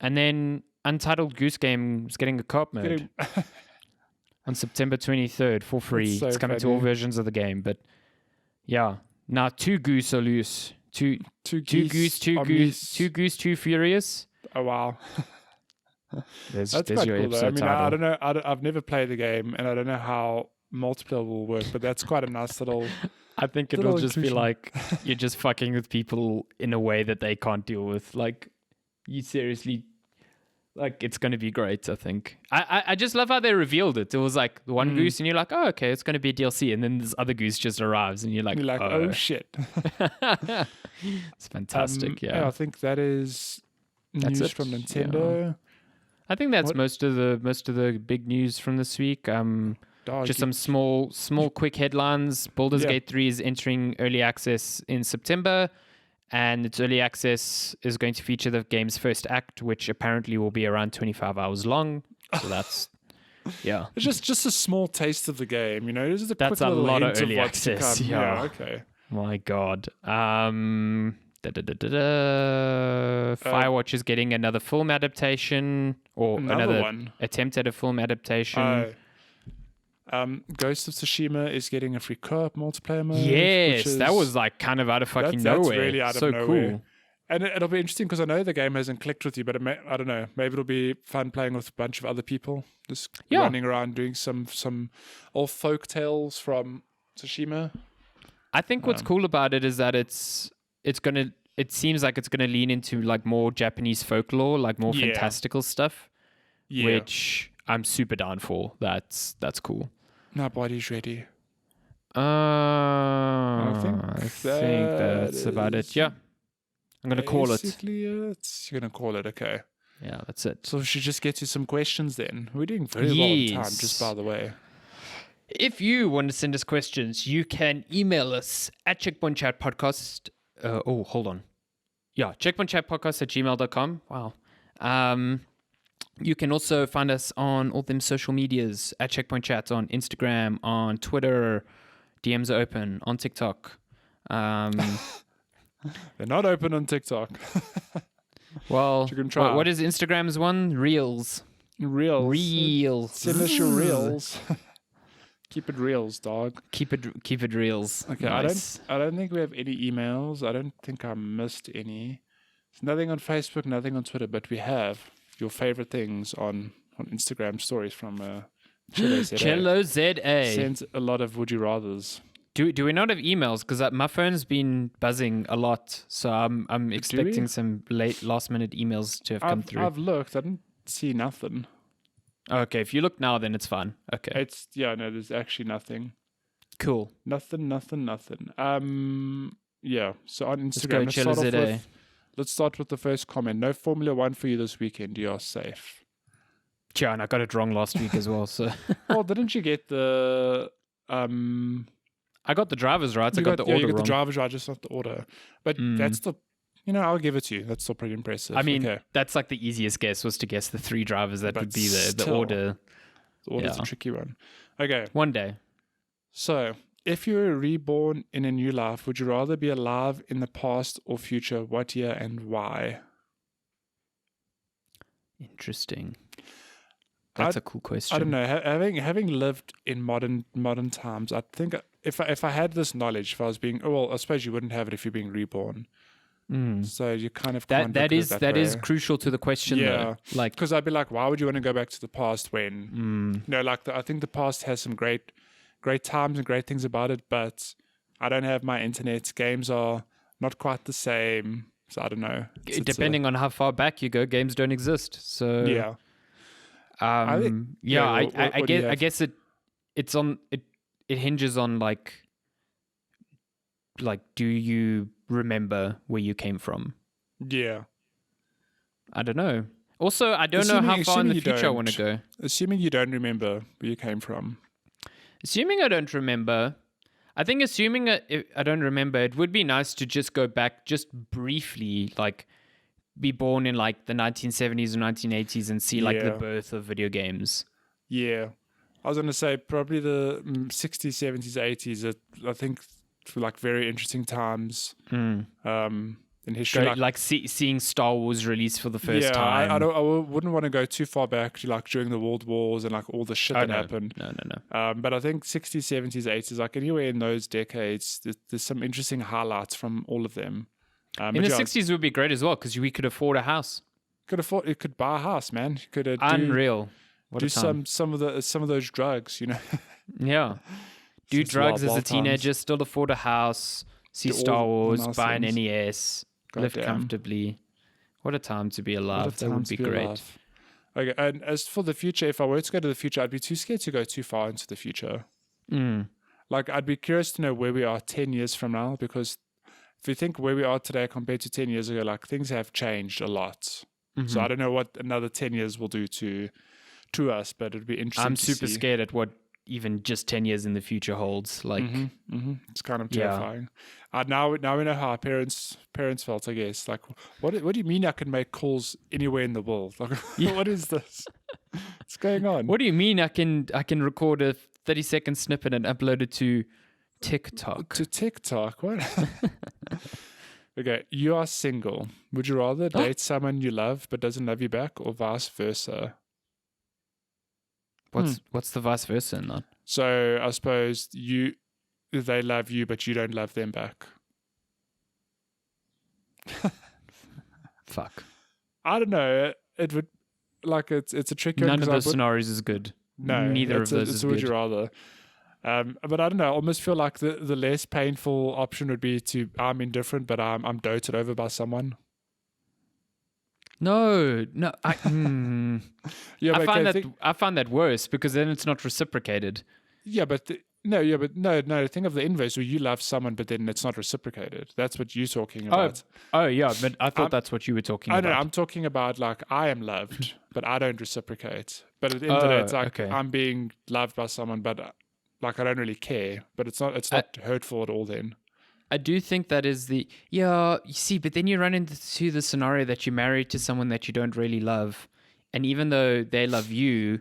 And then Untitled Goose Game is getting a co-op mode on September 23rd for free. So it's coming to all versions of the game. But yeah. Now 2 Goose are loose. Two Goose, 2 Furious. Oh, wow. That's quite your cool, though. episode title. I don't know. I've never played the game, and I don't know how multiplayer will work, but that's quite a nice little. I think it will just be like you're just fucking with people in a way that they can't deal with. Like, you seriously, like, it's going to be great, I think. I just love how they revealed it. It was like one goose, and you're like, oh, okay, it's going to be a DLC. And then this other goose just arrives, and you're like, oh shit. It's fantastic, yeah. I think that is That's news it, from Nintendo. yeah. I think that's most of the big news from this week. Just some small, quick headlines. Baldur's Gate 3 is entering early access in September, and its early access is going to feature the game's first act, which apparently will be around 25 hours long. So that's, It's just a small taste of the game, you know. This is that's a lot of early access. Yeah, okay. My God. Firewatch is getting another film adaptation, or another one attempt at a film adaptation. Ghost of Tsushima is getting a free co-op multiplayer mode. Yes, that was like kind of out of fucking nowhere. That's really out of nowhere. Cool. And it'll be interesting because I know the game hasn't clicked with you, but I don't know. Maybe it'll be fun playing with a bunch of other people, just running around doing some old folk tales from Tsushima. I think what's cool about it is that it seems like it's gonna lean into like more Japanese folklore, like more fantastical stuff, which I'm super down for. That's cool. My body's ready. I think that's about it. Yeah, I'm gonna call it. You're gonna call it, okay? Yeah, that's it. So we should just get to some questions then. We're doing very well on time, just by the way. If you want to send us questions, you can email us at checkpointchatpodcast. Hold on. Yeah, checkpointchatpodcast@gmail.com. Wow. You can also find us on all them social medias at Checkpoint Chat on Instagram, on Twitter. DMs are open on TikTok. They're not open on TikTok. Well, you can try. What is Instagram's one? Reels. Send us your reels. Keep it reels, dog. Keep it reels. Okay, nice. I don't think we have any emails. I don't think I missed any. There's nothing on Facebook, nothing on Twitter, but we have your favorite things on Instagram stories from Cello ZA. Cello ZA. Sends a lot of would you rathers. Do we not have emails? Because my phone's been buzzing a lot, so I'm expecting some last minute emails to have come through. I've looked. I didn't see nothing. Okay, if you look now, then it's fine. Okay. There's actually nothing. Cool. Nothing. Yeah. So on Instagram, let's start with the first comment. No Formula One for you this weekend. You are safe. Yeah, and I got it wrong last week as well. So. Well, didn't you get the? I got the drivers right. I got the order wrong. You got the drivers right, just not the order. But that's the. I'll give it to you. That's still pretty impressive. I mean, that's like the easiest guess was to guess the 3 drivers that would be the order. The order's a tricky one. Okay. One day. So, if you were reborn in a new life, would you rather be alive in the past or future? What year and why? Interesting. That's a cool question. I don't know. Having lived in modern times, I think if I had this knowledge, if I was being, I suppose you wouldn't have it if you're being reborn. So you kind of that is crucial to the question. Yeah, though. Like, because I'd be like, why would you want to go back to the past when I think the past has some great times and great things about it, but I don't have my internet. Games are not quite the same, so I don't know. Depending on how far back you go, games don't exist. So yeah, I guess it hinges on like do you remember where you came from? Yeah. I don't know. Also, I don't know how far in the future I want to go. Assuming you don't remember where you came from. Assuming I don't remember, I think assuming I don't remember, it would be nice to just go back just briefly, like be born in like the 1970s or 1980s and see like the birth of video games. Yeah. I was going to say probably the 60s, 70s, 80s. I think like very interesting times in history. Seeing Star Wars released for the first time. I wouldn't want to go too far back to like during the World Wars and like all the shit that happened. No. But I think 60s, 70s, 80s, like anywhere in those decades, there's some interesting highlights from all of them. In the 60s would be great as well because we could afford a house. It could buy a house, man. You could unreal. Some of those drugs, Yeah. Do drugs as a teenager, still afford a house, see Star Wars, buy an NES, live comfortably. What a time to be alive. That would be great. Okay, and as for the future, if I were to go to the future, I'd be too scared to go too far into the future. Like, I'd be curious to know where we are 10 years from now, because if you think where we are today compared to 10 years ago, like, things have changed a lot. So I don't know what another 10 years will do to us, but it'd be interesting I'm super scared at what even just 10 years in the future holds. Like, it's kind of terrifying. Now we know how our parents felt, I guess. Like, what do you mean I can make calls anywhere in the world? Like, what is this? What's going on? What do you mean I can record a 30-second snippet and upload it to TikTok? To TikTok? What? Okay, you are single. Would you rather date someone you love but doesn't love you back, or vice versa? What's the vice versa in that? So I suppose they love you, but you don't love them back. Fuck. I don't know. It would it's a tricky one. None of those scenarios is good. No, neither of those is good. Would you rather? But I don't know. I almost feel like the less painful option would be I'm indifferent, but I'm doted over by someone. No. I find that worse because then it's not reciprocated. Yeah, but no. Think of the inverse, where you love someone, but then it's not reciprocated. That's what you're talking about. Oh yeah, but I thought that's what you were talking about. No, I'm talking about like I am loved, but I don't reciprocate. But at the end of the day, it's like I'm being loved by someone, but like I don't really care. But it's not hurtful at all then. I do think that is you see, but then you run into the scenario that you're married to someone that you don't really love. And even though they love you,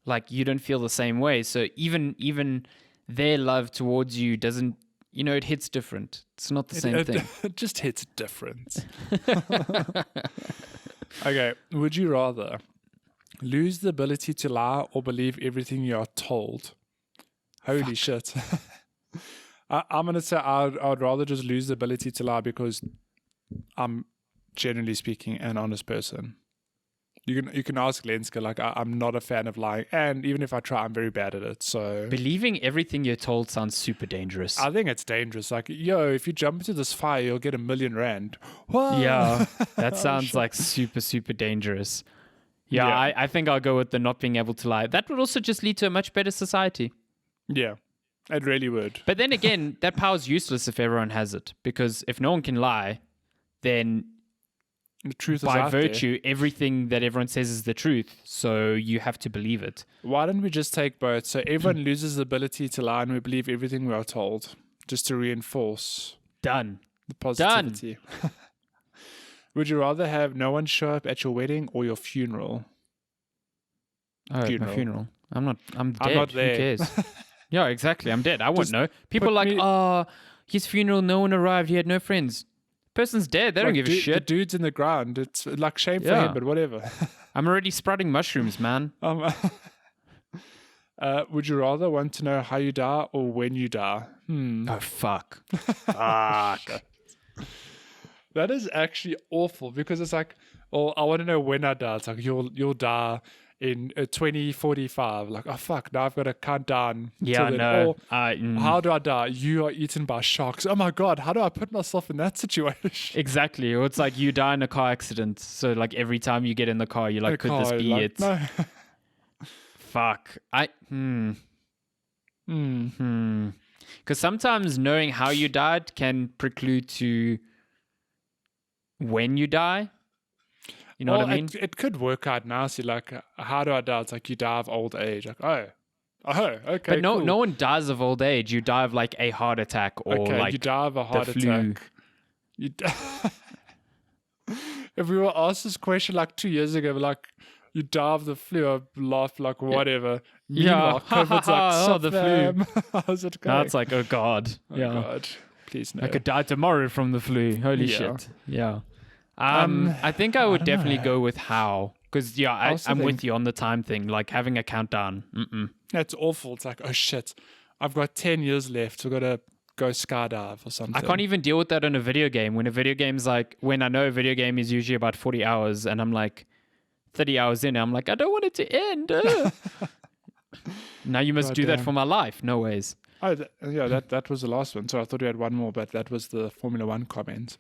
like you don't feel the same way. So even their love towards you doesn't, it hits different. It's not the same thing. It just hits different. Okay, would you rather lose the ability to lie or believe everything you are told? Holy shit. I'm going to say I'd rather just lose the ability to lie because I'm, generally speaking, an honest person. You can ask Lenska, like, I'm not a fan of lying. And even if I try, I'm very bad at it. So believing everything you're told sounds super dangerous. I think it's dangerous. Like, if you jump into this fire, you'll get $1,000,000 rand. Whoa. Yeah, that sounds like super, super dangerous. Yeah. I think I'll go with the not being able to lie. That would also just lead to a much better society. Yeah, it really would. But then again, that power's useless if everyone has it. Because if no one can lie, then the truth by is virtue, everything that everyone says is the truth. So you have to believe it. Why don't we just take both? So everyone loses the ability to lie and we believe everything we are told, just to reinforce Done. the positivity. Done. Would you rather have no one show up at your wedding or your funeral? Oh, my funeral. I'm dead. I'm not there. Who cares? Yeah, exactly. I'm dead. I won't know. People are like, his funeral, no one arrived. He had no friends. Person's dead. They don't give a shit. The dude's in the ground. It's like shame for him, but whatever. I'm already sprouting mushrooms, man. Would you rather want to know how you die or when you die? Oh, fuck. Fuck. That is actually awful because it's like, I want to know when I die. It's like, you'll die in 2045. Like, oh, fuck, now I've got to count down. Yeah, no. How do I die? You are eaten by sharks. Oh, my God, how do I put myself in that situation? Exactly. Or it's like you die in a car accident. So, like, every time you get in the car, you're like, could this be it? No. Fuck. Because sometimes knowing how you died can preclude to when you die. You know what I mean? It could work out nicely. Like, how do I die? It's like you die of old age. Like, okay. But no, cool. no one dies of old age. You die of like a heart attack or like you die of a heart attack. If we were asked this question like 2 years ago, we're like, you die of the flu, or laugh like whatever. Yeah, COVID's like, the flu. How's it going? Now it's like, oh God. Oh God, please no. I could die tomorrow from the flu. Holy shit. Yeah. I think I would definitely go with how. Because, I'm with you on the time thing. Like, having a countdown. That's awful. It's like, oh, shit. I've got 10 years left. We've got to go skydive or something. I can't even deal with that in a video game. When I know a video game is usually about 40 hours and I'm like 30 hours in, I'm like, I don't want it to end. Now you must do that for my life. No ways. Oh, that was the last one. So I thought you had one more, but that was the Formula 1 comment.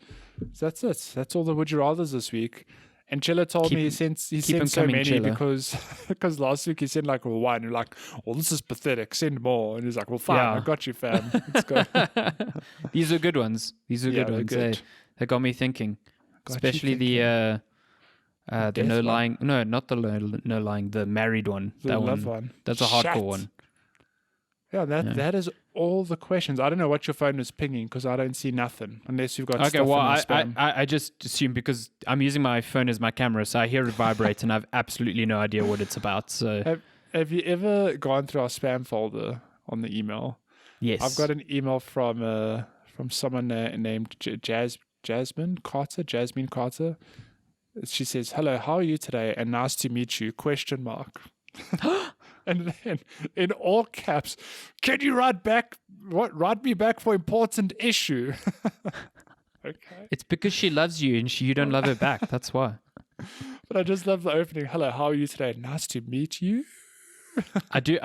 So that's it. That's all the Would You Rathers this week. And Chilla told me he sent so many Chilla. because last week he sent like one. You're like, well, this is pathetic. Send more. And he's like, well, fine. Yeah. I got you, fam. Let's go. These are good ones. Good ones. Good. They got me thinking. Especially the no lying. No, not the no lying. The married one. The love one. That's a hardcore one. Yeah, that is all the questions. I don't know what your phone is pinging because I don't see nothing unless you've got stuff in the spam. I just assume because I'm using my phone as my camera, so I hear it vibrate and I've absolutely no idea what it's about. So have you ever gone through our spam folder on the email? Yes. I've got an email from someone named Jasmine Carter. She says, "Hello, how are you today? And nice to meet you?" ? And then in all caps, can you write me back for important issue? Okay. It's because she loves you and you don't love her back. That's why. But I just love the opening. Hello, how are you today? Nice to meet you. I do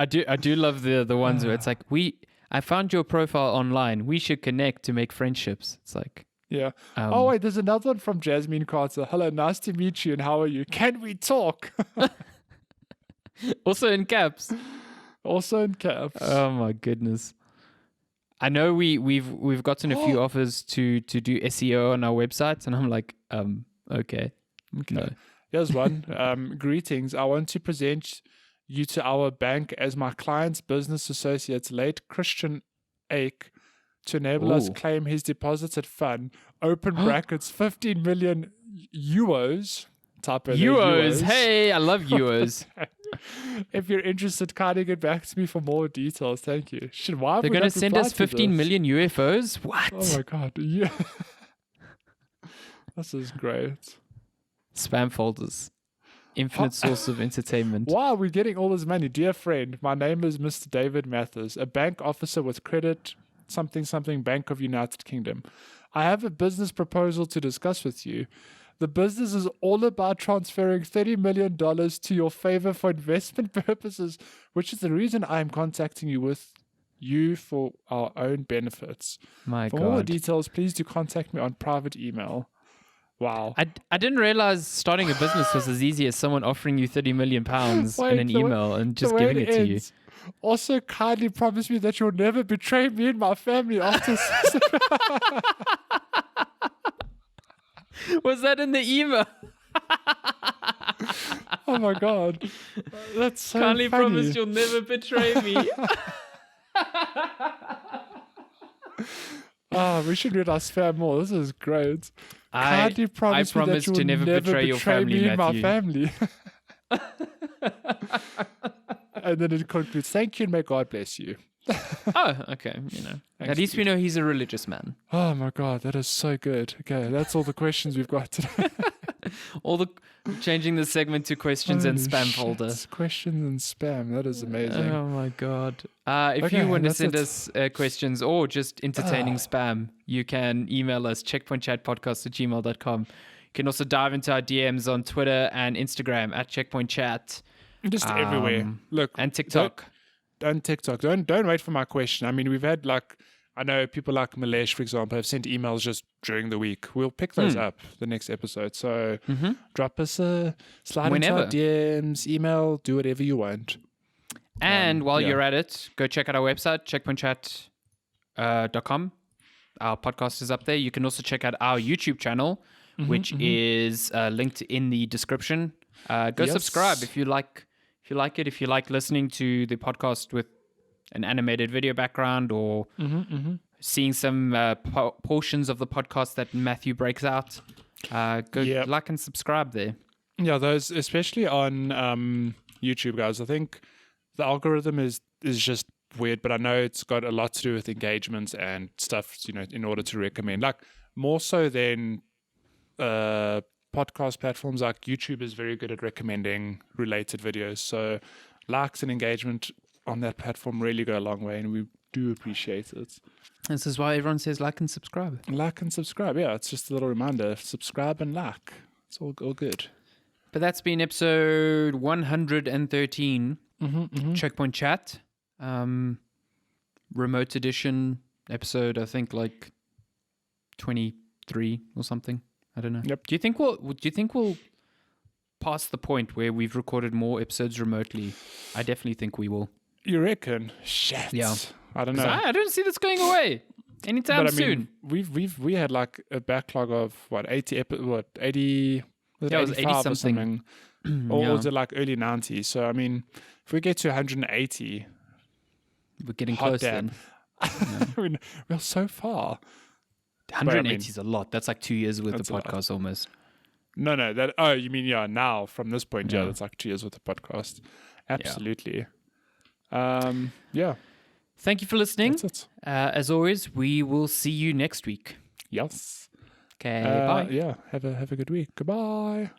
love the ones where it's like, I found your profile online. We should connect to make friendships. It's like, yeah. Oh wait, there's another one from Jasmine Carter. Hello, nice to meet you, and how are you? Can we talk? Also in caps. Oh my goodness. I know we've gotten a few offers to do SEO on our website, and I'm like, okay. No. Here's one. Greetings. I want to present you to our bank as my client's business associates, late Christian Ake, to enable us claim his deposits at fun. Open brackets, 15 million euros. Type in euros. Hey, I love euros. If you're interested, kindly get back to me for more details. Thank you. Why they're going to send us 15 million UFOs? What? Oh my God. Yeah. This is great. Spam folders. Infinite source of entertainment. Why are we getting all this money? Dear friend, my name is Mr. David Mathers, a bank officer with credit something Bank of United Kingdom. I have a business proposal to discuss with you. The business is all about transferring $30 million to your favor for investment purposes, which is the reason I am contacting you for our own benefits. For more details, please do contact me on private email. Wow. I didn't realize starting a business was as easy as someone offering you £30 million in an email and just giving it to you. Also, kindly promise me that you'll never betray me and my family after. Was that in the email? Oh my God. That's so kindly funny. promise you'll never betray me. We should read our spam more. This is great. I promise to never betray your family, me and Matthew. my family. And then it concludes, thank you and may God bless you. Oh, okay. At least we know he's a religious man. Oh my God, that is so good. Okay, that's all the questions we've got today. Changing the segment to questions and spam folder. Questions and spam. That is amazing. Oh my God. If you want to send us questions or just entertaining spam, you can email us checkpointchatpodcast@gmail.com. You can also dive into our DMs on Twitter and Instagram at checkpointchat. Just everywhere. Look, and TikTok. Don't wait for my question. I mean, we've had I know people like Malesh, for example, have sent emails just during the week. We'll pick those up the next episode. So drop us a slide into our DMs, email, do whatever you want. And while you're at it, go check out our website, checkpointchat.com. Our podcast is up there. You can also check out our YouTube channel, which is linked in the description. Go subscribe if you like. If you like it, if you like listening to the podcast with an animated video background or seeing some portions of the podcast that Matthew breaks out, go like and subscribe there. Yeah, those, especially on YouTube, guys. I think the algorithm is just weird, but I know it's got a lot to do with engagements and stuff, in order to recommend. Like, more so than podcast platforms, like YouTube is very good at recommending related videos. So likes and engagement on that platform really go a long way, and we do appreciate it. This is why everyone says like and subscribe. Like and subscribe, yeah. It's just a little reminder. Subscribe and like. It's all good. But that's been episode 113, Checkpoint Chat. Remote edition episode, I think 23 or something. I don't know. Yep. Do you think we'll pass the point where we've recorded more episodes remotely? I definitely think we will. You reckon? Shit. Yeah. I don't know. I don't see this going away anytime soon. We had a backlog of 80 80. Was it 85 or something? Or was it early 90s? So I mean, if we get to 180, we're getting close then. I mean, we're so far. 180 is a lot. That's 2 years with the podcast almost. No, you mean now from this point, that's 2 years with the podcast. Absolutely. Yeah. Thank you for listening. That's it. As always, we will see you next week. Yes. Okay, bye. Yeah, have a good week. Goodbye.